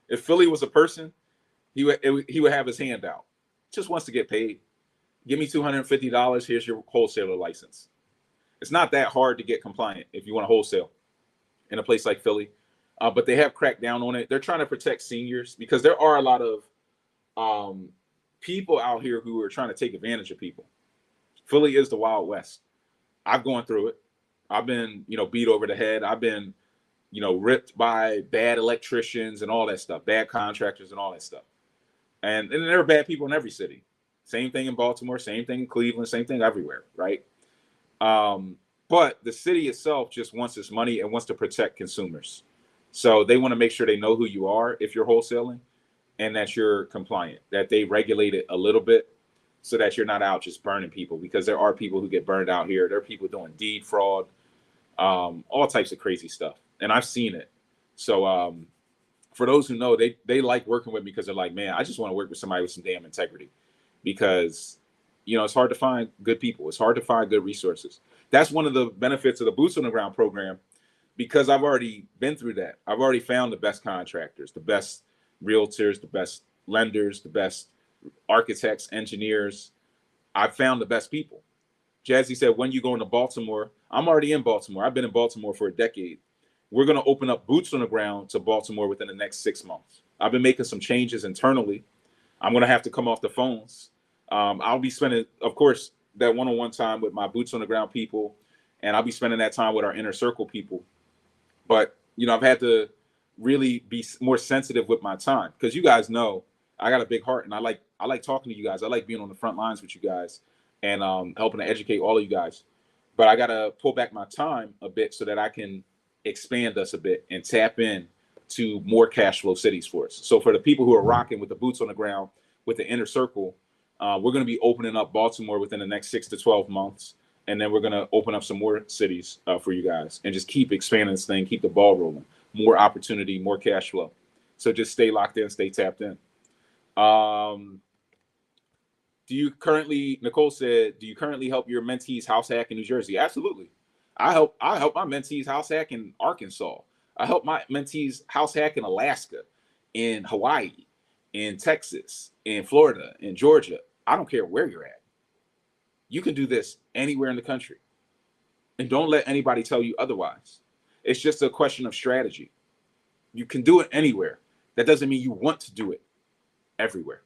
If Philly was a person, he would have his hand out. Just wants to get paid. Give me $250. Here's your wholesaler license. It's not that hard to get compliant if you want to wholesale in a place like Philly. But they have cracked down on it. They're trying to protect seniors because there are a lot of people out here who are trying to take advantage of people. Philly is the Wild West. I've gone through it. I've been, beat over the head. I've been, ripped by bad electricians and all that stuff, bad contractors and all that stuff. And there are bad people in every city. Same thing in Baltimore, same thing in Cleveland, same thing everywhere, right? But the city itself just wants its money and wants to protect consumers. So they want to make sure they know who you are if you're wholesaling and that you're compliant, that they regulate it a little bit so that you're not out just burning people, because there are people who get burned out here. There are people doing deed fraud, all types of crazy stuff. And I've seen it. So for those who know, they like working with me because they're like, man, I just want to work with somebody with some damn integrity, because it's hard to find good people. It's hard to find good resources. That's one of the benefits of the Boots on the Ground program, because I've already been through that. I've already found the best contractors, the best realtors, the best lenders, the best architects, engineers. I've found the best people. Jazzy said, when you going to Baltimore? I'm already in Baltimore. I've been in Baltimore for a decade. We're going to open up Boots on the Ground to Baltimore within the next 6 months. I've been making some changes internally. I'm going to have to come off the phones. I'll be spending, of course, that one-on-one time with my Boots on the Ground people, and I'll be spending that time with our inner circle people. But, I've had to really be more sensitive with my time, because you guys know I got a big heart, and I like talking to you guys. I like being on the front lines with you guys and helping to educate all of you guys. But I got to pull back my time a bit so that I can expand us a bit and tap in to more cash flow cities for us. So for the people who are rocking with the Boots on the Ground, with the inner circle, we're going to be opening up Baltimore within the next 6 to 12 months. And then we're going to open up some more cities for you guys and just keep expanding this thing, keep the ball rolling. More opportunity, more cash flow. So just stay locked in, stay tapped in. Nicole said, do you currently help your mentees house hack in New Jersey? Absolutely. I help my mentees house hack in Arkansas. I help my mentees house hack in Alaska, in Hawaii, in Texas, in Florida, in Georgia. I don't care where you're at. You can do this anywhere in the country. And don't let anybody tell you otherwise. It's just a question of strategy. You can do it anywhere. That doesn't mean you want to do it everywhere.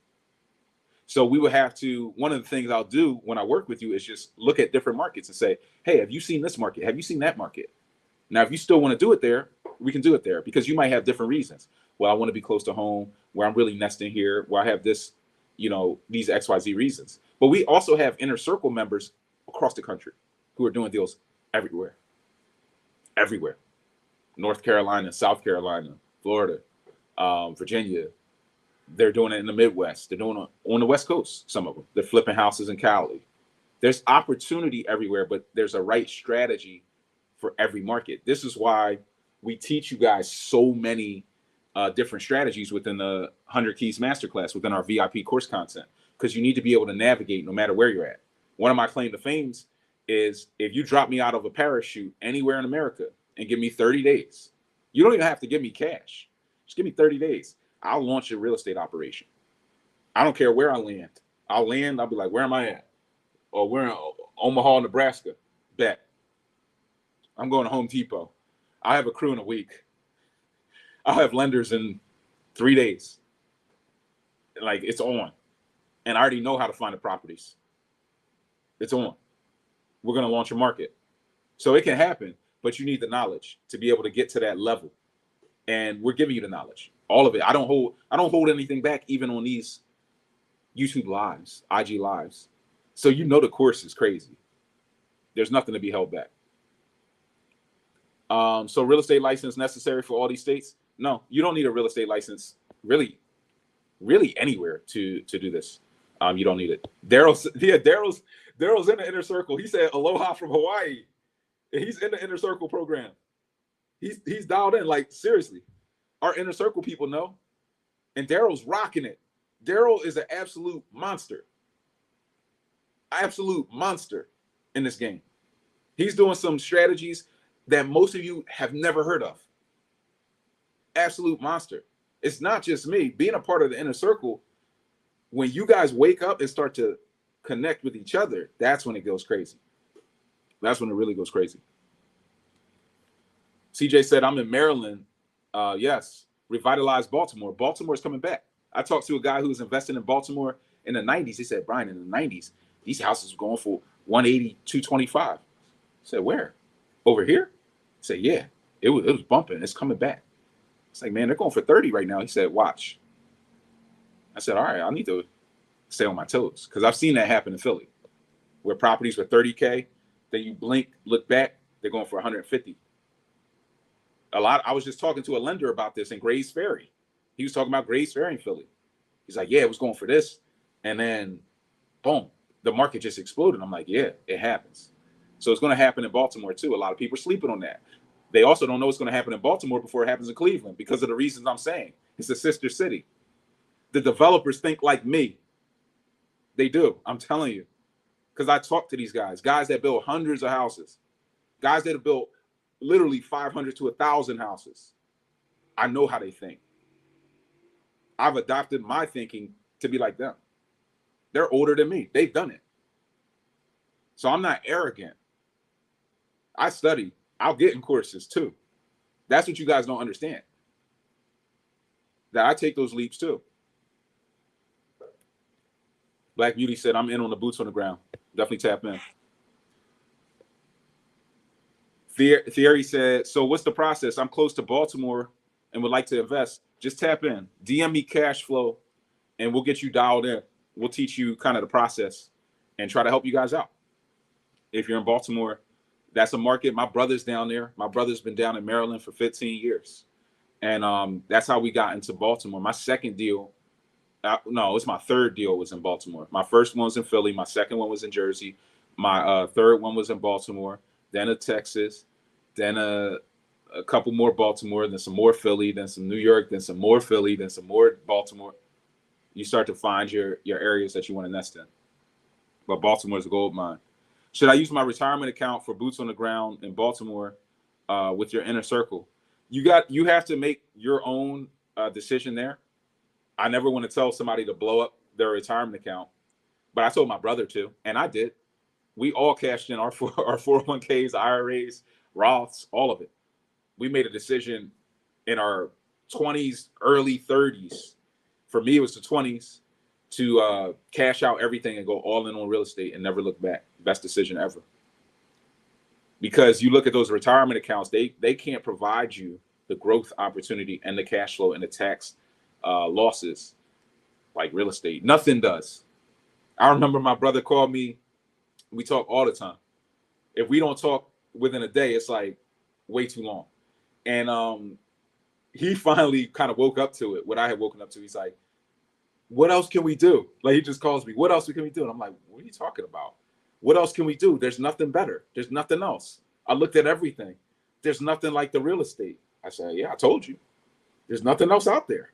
So we would have to, one of the things I'll do when I work with you is just look at different markets and say, hey, have you seen this market? Have you seen that market? Now, if you still want to do it there, we can do it there, because you might have different reasons. Well, I want to be close to home, where I'm really nesting here, where I have this, these XYZ reasons. But we also have inner circle members across the country who are doing deals everywhere. North Carolina, South Carolina, Florida, Virginia. They're doing it in the Midwest. They're doing it on the West Coast, some of them. They're flipping houses in Cali. There's opportunity everywhere, but there's a right strategy for every market. This is why we teach you guys so many different strategies within the 100 Keys Masterclass, within our VIP course content, because you need to be able to navigate no matter where you're at. One of my claim to fames is, if you drop me out of a parachute anywhere in America and give me 30 days, you don't even have to give me cash. Just give me 30 days. I'll launch a real estate operation. I don't care where I land. I'll be like, where am I at? Or we're in Omaha, Nebraska. Bet. I'm going to Home Depot. I have a crew in a week. I'll have lenders in 3 days. Like, it's on. And I already know how to find the properties. It's on. We're going to launch a market. So it can happen, but you need the knowledge to be able to get to that level. And we're giving you the knowledge, all of it. I don't hold anything back, even on these YouTube lives, IG lives. So you know the course is crazy. There's nothing to be held back. So real estate license necessary for all these states? No, you don't need a real estate license really anywhere to do this. You don't need it. Daryl's in the inner circle. He said aloha from Hawaii. He's in the inner circle program. He's dialed in. Like, seriously, our inner circle people know. And Daryl's rocking it. Daryl is an absolute monster. Absolute monster in this game. He's doing some strategies that most of you have never heard of. Absolute monster. It's not just me. Being a part of the inner circle, when you guys wake up and start to connect with each other, that's when it goes crazy. That's when it really goes crazy. CJ said, I'm in Maryland. Yes. Revitalize Baltimore. Baltimore's coming back. I talked to a guy who was investing in Baltimore in the 90s. He said, Brian, in the 90s, these houses were going for 180, 225. I said, where? Over here? I said, yeah. It was bumping. It's coming back. It's like, man, they're going for 30 right now. He said, watch. I said, all right, I need to stay on my toes, because I've seen that happen in Philly, where properties were 30K, then you blink, look back, they're going for 150. I was just talking to a lender about this in Grays Ferry. He was talking about Grays Ferry in Philly. He's like, yeah, it was going for this. And then, boom, the market just exploded. I'm like, yeah, it happens. So it's going to happen in Baltimore too. A lot of people are sleeping on that. They also don't know what's going to happen in Baltimore before it happens in Cleveland, because of the reasons I'm saying. It's a sister city. The developers think like me. They do. I'm telling you. Because I talk to these guys that build hundreds of houses, guys that have built literally 500 to 1,000 houses. I know how they think. I've adopted my thinking to be like them. They're older than me. They've done it. So I'm not arrogant. I study. I'll get in courses too. That's what you guys don't understand. That I take those leaps too. Black Beauty said, I'm in on the boots on the ground. Definitely tap in. Theory said, so what's the process? I'm close to Baltimore and would like to invest. Just tap in. DM me cash flow and we'll get you dialed in. We'll teach you kind of the process and try to help you guys out. If you're in Baltimore, that's a market. My brother's down there. My brother's been down in Maryland for 15 years. And that's how we got into Baltimore. My second deal, it's my third deal was in Baltimore. My first one was in Philly. My second one was in Jersey. My third one was in Baltimore, then a Texas, then a couple more Baltimore, then some more Philly, then some New York, then some more Philly, then some more Baltimore. You start to find your areas that you want to nest in. But Baltimore's a gold mine. Should I use my retirement account for boots on the ground in Baltimore with your inner circle? You have to make your own decision there. I never want to tell somebody to blow up their retirement account, but I told my brother to, and I did. We all cashed in our 401ks, IRAs, Roths, all of it. We made a decision in our 20s, early 30s. For me, it was the 20s to cash out everything and go all in on real estate and never look back. Best decision ever. Because you look at those retirement accounts, they can't provide you the growth opportunity and the cash flow and the tax losses like real estate. Nothing does. I remember my brother called me. We talk all the time. If we don't talk within a day, it's like way too long. And he finally kind of woke up to it, what I had woken up to. He's like, what else can we do? Like, he just calls me, what else can we do? And I'm like, what are you talking about? What else can we do? There's nothing better. There's nothing else. I looked at everything. There's nothing like the real estate. I said, yeah, I told you. There's nothing else out there.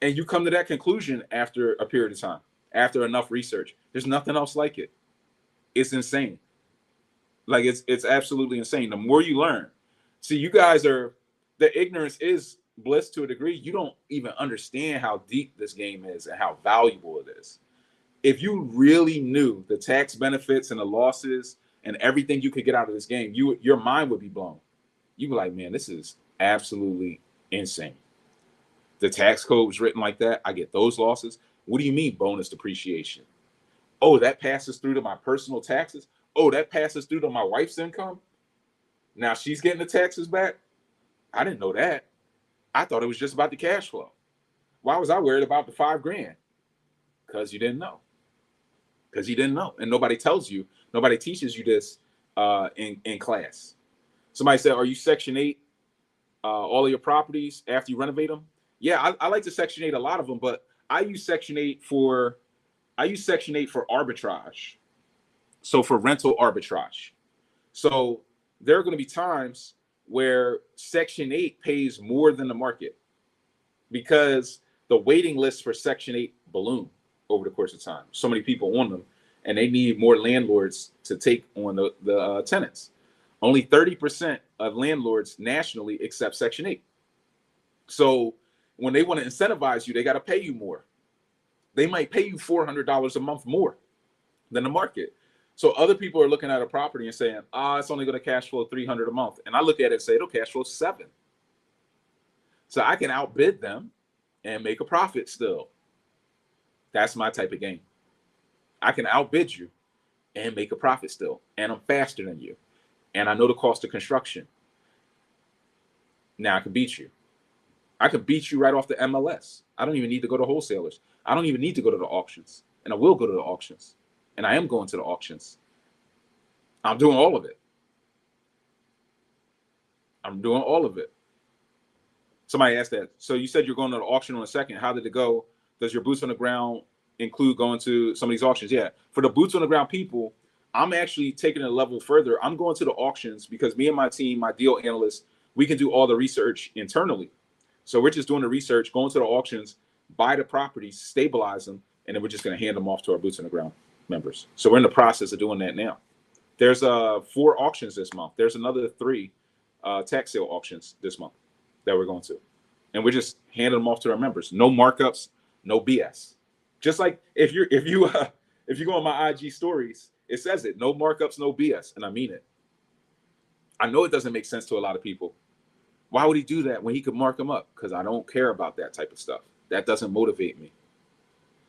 And you come to that conclusion after a period of time, after enough research. There's nothing else like it. It's insane. Like, it's absolutely insane. The more you learn. See, you guys the ignorance is bliss to a degree. You don't even understand how deep this game is and how valuable it is. If you really knew the tax benefits and the losses and everything you could get out of this game, your mind would be blown. You'd be like, man, this is absolutely insane. The tax code was written like that. I get those losses. What do you mean bonus depreciation? Oh, that passes through to my personal taxes. Oh, that passes through to my wife's income. Now she's getting the taxes back. I didn't know that. I thought it was just about the cash flow. Why was I worried about the $5,000? Because you didn't know. Because you didn't know. And nobody tells you, nobody teaches you this in class. Somebody said, are you Section 8 all of your properties after you renovate them? Yeah, I like to Section 8 a lot of them, but I use Section 8 for arbitrage. So for rental arbitrage. So there are going to be times where Section 8 pays more than the market because the waiting lists for Section 8 balloon over the course of time. So many people on them, and they need more landlords to take on the tenants. Only 30% of landlords nationally accept Section 8. So when they want to incentivize you, they got to pay you more. They might pay you $400 a month more than the market. So other people are looking at a property and saying, it's only going to cash flow $300 a month. And I look at it and say, it'll cash flow $7. So I can outbid them and make a profit still. That's my type of game. I can outbid you and make a profit still. And I'm faster than you. And I know the cost of construction. Now I can beat you. I could beat you right off the MLS. I don't even need to go to wholesalers. I don't even need to go to the auctions. And I will go to the auctions. And I am going to the auctions. I'm doing all of it. I'm doing all of it. Somebody asked that. So you said you're going to the auction on a second. How did it go? Does your boots on the ground include going to some of these auctions? Yeah. For the boots on the ground people, I'm actually taking it a level further. I'm going to the auctions because me and my team, my deal analysts, we can do all the research internally. So we're just doing the research, going to the auctions, buy the properties, stabilize them, and then we're just going to hand them off to our boots on the ground members. So we're in the process of doing that now. There's 4 auctions this month. There's another 3 tax sale auctions this month that we're going to. And we're just handing them off to our members. No markups, no BS. Just like if you go on my IG stories, it says it, no markups, no BS. And I mean it. I know it doesn't make sense to a lot of people. Why would he do that when he could mark them up? Because I don't care about that type of stuff. That doesn't motivate me.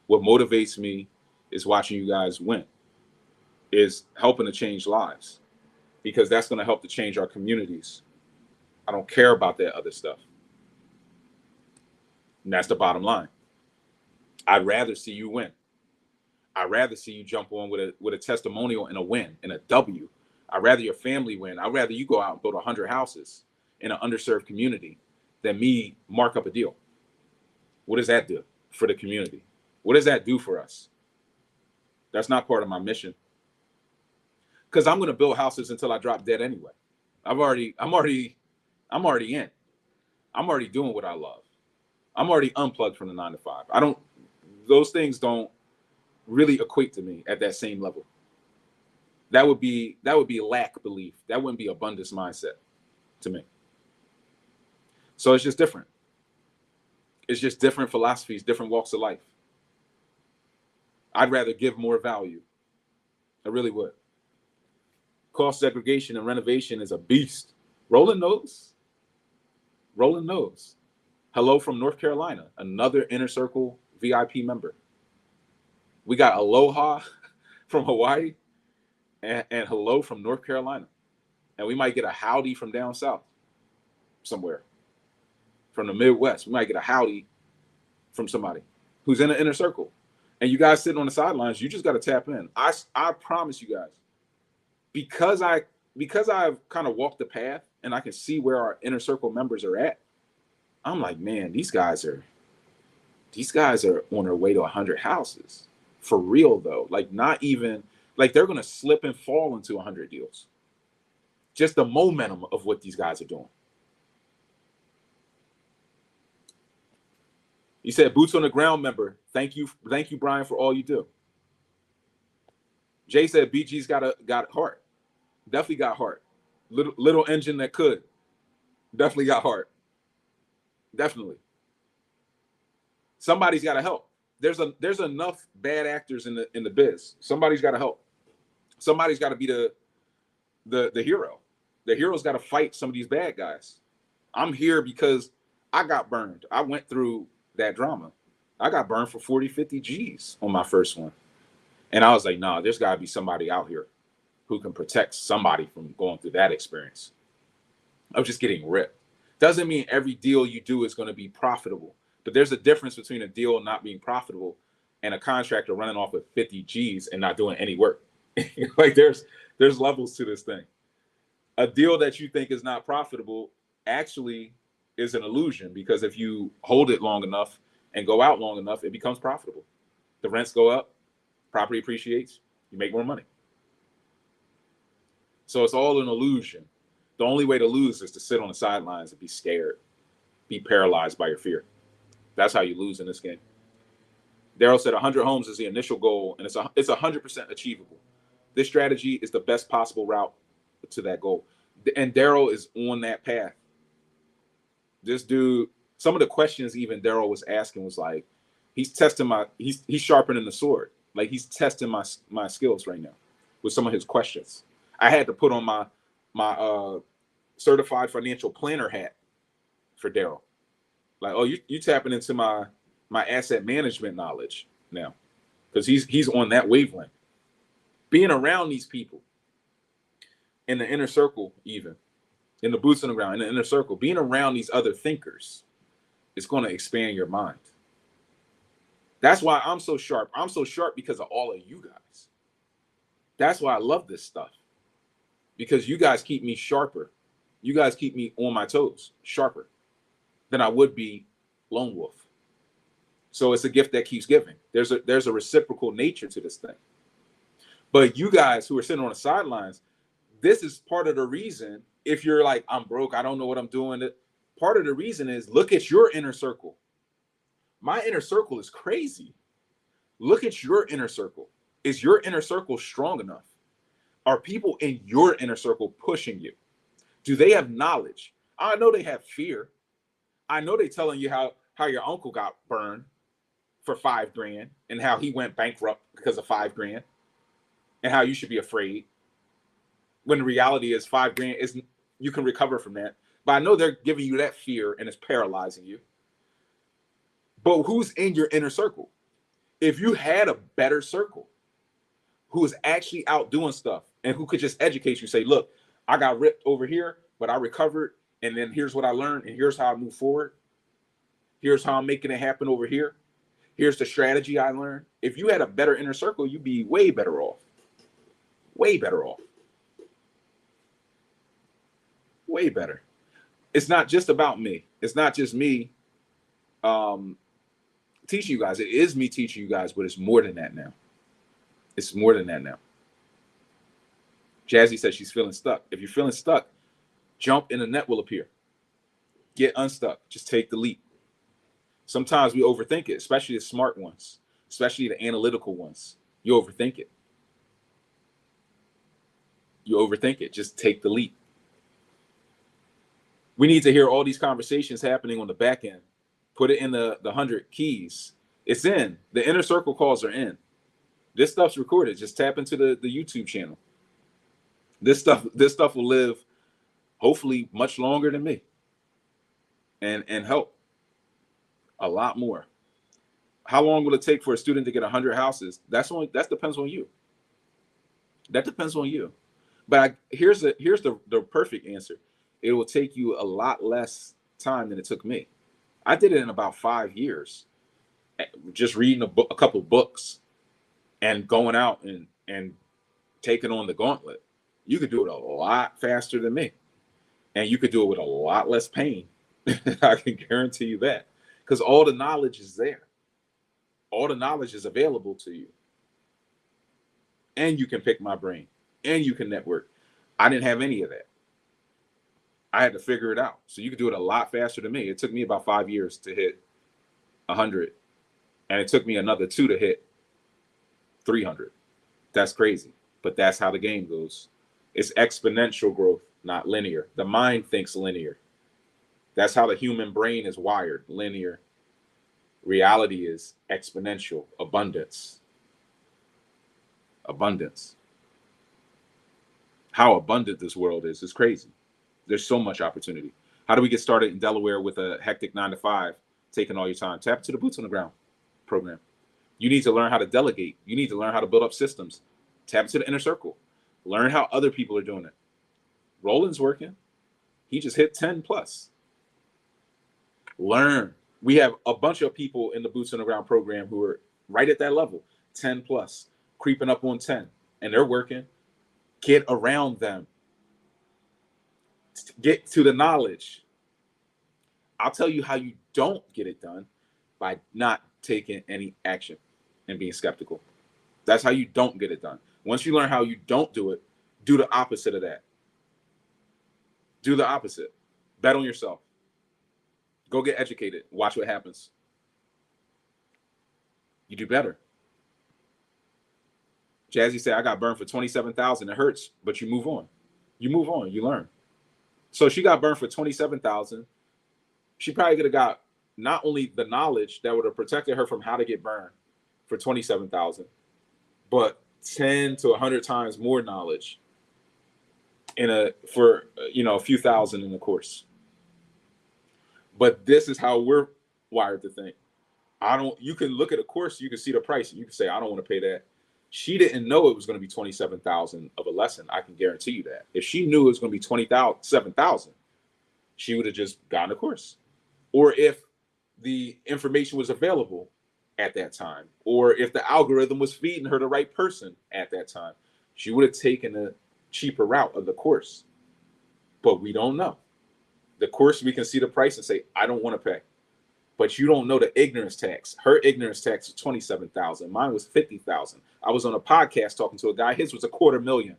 What motivates me is watching you guys win, is helping to change lives, because that's going to help to change our communities. I don't care about that other stuff. And that's the bottom line. I'd rather see you win. I'd rather see you jump on with a testimonial and a win and a W. I'd rather your family win. I'd rather you go out and build 100 houses in an underserved community than me mark up a deal. What does that do for the community? What does that do for us? That's not part of my mission. Because I'm going to build houses until I drop dead anyway. I'm already in. I'm already doing what I love. I'm already unplugged from the 9 to 5. Those things don't really equate to me at that same level. That would be lack belief. That wouldn't be abundance mindset to me. So it's just different. It's just different philosophies, different walks of life. I'd rather give more value. I really would. Cost segregation and renovation is a beast. Rolling nose. Hello from North Carolina, another Inner Circle VIP member. We got aloha from Hawaii and hello from North Carolina. And we might get a howdy from down south somewhere. From the Midwest, we might get a howdy from somebody who's in the inner circle. And you guys sitting on the sidelines, you just got to tap in. I promise you guys, because I've kind of walked the path and I can see where our inner circle members are at. I'm like, man, these guys are on their way to 100 houses. For real though. Like not even, like they're going to slip and fall into 100 deals. Just the momentum of what these guys are doing. He said, boots on the ground member. Thank you, Brian, for all you do. Jay said, BG's got heart. Definitely got heart. Little engine that could. Definitely got heart. Definitely. Somebody's got to help. There's enough bad actors in the biz. Somebody's got to help. Somebody's got to be the the hero. The hero's got to fight some of these bad guys. I'm here because I got burned. I went through that drama. I got burned for 40, 50 G's on my first one. And I was like, nah, there's got to be somebody out here who can protect somebody from going through that experience of just getting ripped. Doesn't mean every deal you do is going to be profitable, but there's a difference between a deal not being profitable and a contractor running off with 50 G's and not doing any work. Like there's levels to this thing. A deal that you think is not profitable actually is an illusion, because if you hold it long enough and go out long enough, it becomes profitable. The rents go up, property appreciates, you make more money. So it's all an illusion. The only way to lose is to sit on the sidelines and be scared, be paralyzed by your fear. That's how you lose in this game. Daryl said 100 homes is the initial goal, and it's 100% achievable. This strategy is the best possible route to that goal. And Daryl is on that path. This dude, some of the questions even Daryl was asking was like, he's testing he's sharpening the sword. Like he's testing my skills right now with some of his questions. I had to put on my certified financial planner hat for Daryl. Like, oh, you tapping into my asset management knowledge now, because he's on that wavelength. Being around these people in the inner circle, even in the boots on the ground, in the inner circle, being around these other thinkers is going to expand your mind. That's why I'm so sharp. I'm so sharp because of all of you guys. That's why I love this stuff, because you guys keep me sharper. You guys keep me on my toes, sharper than I would be lone wolf. So it's a gift that keeps giving. There's a reciprocal nature to this thing. But you guys who are sitting on the sidelines, this is part of the reason. If you're like, I'm broke, I don't know what I'm doing, part of the reason is look at your inner circle. My inner circle is crazy. Look at your inner circle. Is your inner circle strong enough? Are people in your inner circle pushing you? Do they have knowledge? I know they have fear. I know they're telling you how your uncle got burned for $5,000 and how he went bankrupt because of $5,000 and how you should be afraid. When the reality is $5,000 is, you can recover from that. But I know they're giving you that fear and it's paralyzing you. But who's in your inner circle? If you had a better circle who is actually out doing stuff and who could just educate you, say, look, I got ripped over here, but I recovered. And then here's what I learned. And here's how I move forward. Here's how I'm making it happen over here. Here's the strategy I learned. If you had a better inner circle, you'd be way better off. Way better off. Way better. It's not just about me. It's not just me teaching you guys. It is me teaching you guys, but it's more than that now. It's more than that now. Jazzy says she's feeling stuck. If you're feeling stuck, jump and the net will appear. Get unstuck. Just take the leap. Sometimes we overthink it, especially the smart ones, especially the analytical ones. You overthink it. You overthink it. Just take the leap. We need to hear all these conversations happening on the back end. Put it in the 100 keys. It's in. The inner circle calls are in. This stuff's recorded. Just tap into the YouTube channel. This stuff will live hopefully much longer than me. And help a lot more. How long will it take for a student to get 100 houses? That depends on you. That depends on you. But here's the perfect answer. It will take you a lot less time than it took me. I did it in about 5 years, just reading a couple books and going out and taking on the gauntlet. You could do it a lot faster than me, and you could do it with a lot less pain. I can guarantee you that, because all the knowledge is there. All the knowledge is available to you, and you can pick my brain, and you can network. I didn't have any of that. I had to figure it out. So you could do it a lot faster than me. It took me about 5 years to hit 100, and it took me another 2 to hit 300. That's crazy, but that's how the game goes. It's exponential growth, not linear. The mind thinks linear. That's how the human brain is wired, linear. Reality is exponential, abundance. Abundance. how abundant this world is. It's crazy. There's so much opportunity. How do we get started in Delaware with a hectic 9 to 5, taking all your time? Tap into the Boots on the Ground program. You need to learn how to delegate. You need to learn how to build up systems. Tap into the inner circle. Learn how other people are doing it. Roland's working. He just hit 10 plus. Learn. We have a bunch of people in the Boots on the Ground program who are right at that level, 10 plus, creeping up on 10, and they're working. Get around them. Get to the knowledge. I'll tell you how you don't get it done, by not taking any action and being skeptical. That's how you don't get it done. Once you learn how you don't do it, do the opposite of that. Do the opposite. Bet on yourself. Go get educated. Watch what happens. You do better. Jazzy said, I got burned for $27,000. It hurts, but you move on. You move on. You learn. So she got burned for $27,000. She probably could have got not only the knowledge that would have protected her from how to get burned for $27,000, but 10 to 100 times more knowledge for a few thousand in the course. But this is how we're wired to think. You can look at a course, you can see the price, and you can say, I don't want to pay that. She didn't know it was going to be $27,000 of a lesson. I can guarantee you that. If she knew it was going to be $27,000, she would have just gotten a course. Or if the information was available at that time, or if the algorithm was feeding her the right person at that time, she would have taken a cheaper route of the course. But we don't know. The course, we can see the price and say, I don't want to pay. But you don't know the ignorance tax. Her ignorance tax was $27,000. Mine was $50,000. I was on a podcast talking to a guy. His was $250,000.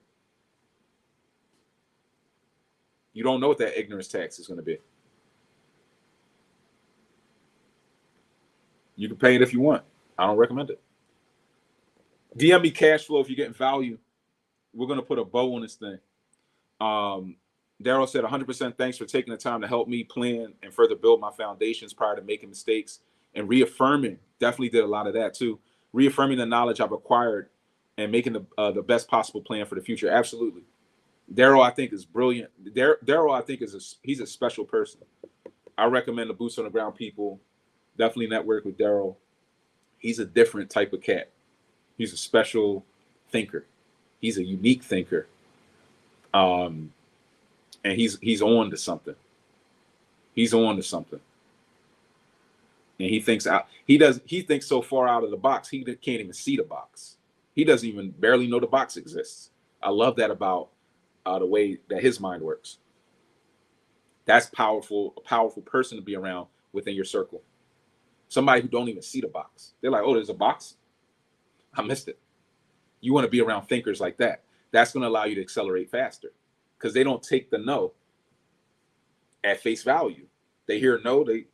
You don't know what that ignorance tax is going to be. You can pay it if you want. I don't recommend it. DM me cash flow if you're getting value. We're going to put a bow on this thing. Daryl said 100% thanks for taking the time to help me plan and further build my foundations prior to making mistakes, and reaffirming, definitely did a lot of that too, reaffirming the knowledge I've acquired and making the best possible plan for the future. Absolutely. Daryl, I think, is brilliant. Daryl, I think, he's a special person. I recommend the Boots on the Ground people definitely network with Daryl. He's a different type of cat. He's a special thinker. He's a unique thinker. And he's on to something. He's on to something. And he thinks out. He thinks so far out of the box, he can't even see the box. He doesn't even barely know the box exists. I love that about the way that his mind works. That's powerful, a powerful person to be around within your circle. Somebody who don't even see the box. They're like, oh, there's a box? I missed it. You want to be around thinkers like that. That's going to allow you to accelerate faster, because they don't take the no at face value. They hear no, they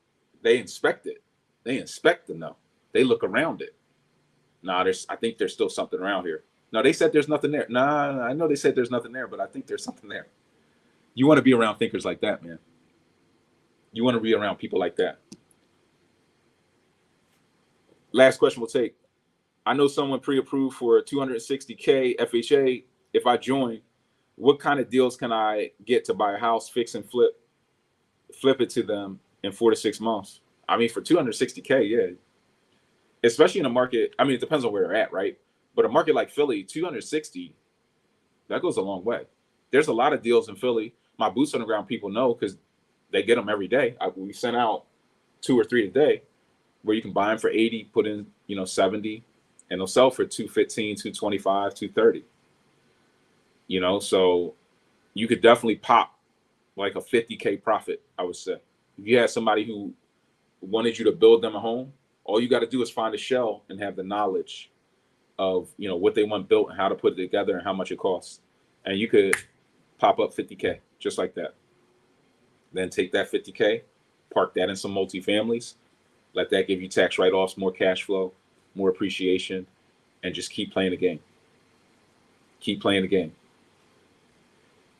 inspect it. They inspect the no. They look around it. Nah, I think there's still something around here. No, they said there's nothing there. Nah, I know they said there's nothing there, but I think there's something there. You want to be around thinkers like that, man. You want to be around people like that. Last question we'll take. I know someone pre-approved for $260K FHA. If I join, what kind of deals can I get to buy a house, fix and flip it to them in 4 to 6 months? I mean, for $260K, yeah. Especially in a market, I mean, it depends on where you're at, right? But a market like Philly, 260, that goes a long way. There's a lot of deals in Philly. My Boots on the Ground people know, because they get them every day. We send out 2 or 3 a day, where you can buy them for 80, put in 70, and they'll sell for 215, 225, 230. So you could definitely pop like a 50K profit, I would say. If you had somebody who wanted you to build them a home, all you got to do is find a shell and have the knowledge of what they want built and how to put it together and how much it costs, and you could pop up 50K just like that. Then take that 50K, park that in some multifamilies, let that give you tax write-offs, more cash flow, more appreciation, and just keep playing the game. Keep playing the game.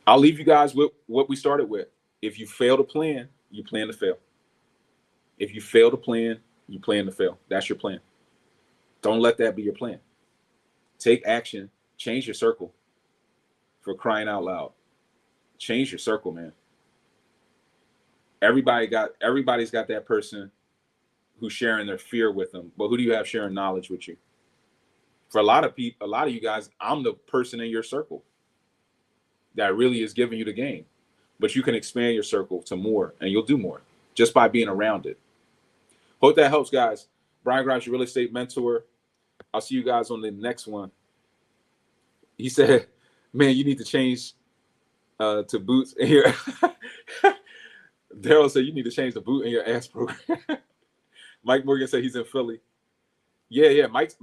I'll leave you guys with what we started with. If you fail to plan, you plan to fail. If you fail to plan, you plan to fail. That's your plan. Don't let that be your plan. Take action. Change your circle. For crying out loud. Change your circle, man. Everybody's got that person who's sharing their fear with them. But who do you have sharing knowledge with you? For a lot of people, a lot of you guys, I'm the person in your circle that really is giving you the game. But you can expand your circle to more, and you'll do more just by being around it. Hope that helps, guys. Brian Grimes, your real estate mentor. I'll see you guys on the next one. He said, man, you need to change to boots in your Daryl said you need to change the boot in your ass program. Mike Morgan said he's in Philly. Yeah. Mike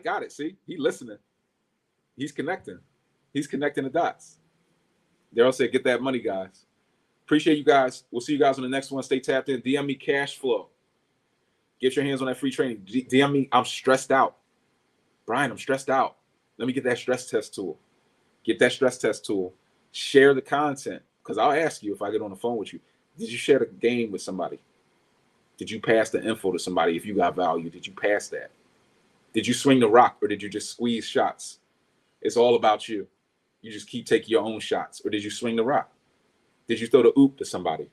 got it. See, he's listening. He's connecting. He's connecting the dots. Daryl said, get that money, guys. Appreciate you guys. We'll see you guys on the next one. Stay tapped in. DM me cash flow. Get your hands on that free training. DM me. I'm stressed out. Brian, I'm stressed out. Let me get that stress test tool. Get that stress test tool. Share the content, because I'll ask you if I get on the phone with you. Did you share the game with somebody? Did you pass the info to somebody if you got value? Did you pass that? Did you swing the rock, or did you just squeeze shots? It's all about you. You just keep taking your own shots. Or did you swing the rock? Did you throw the oop to somebody?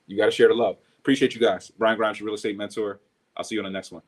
You got to share the love. Appreciate you guys. Brian Grimes, your real estate mentor. I'll see you on the next one.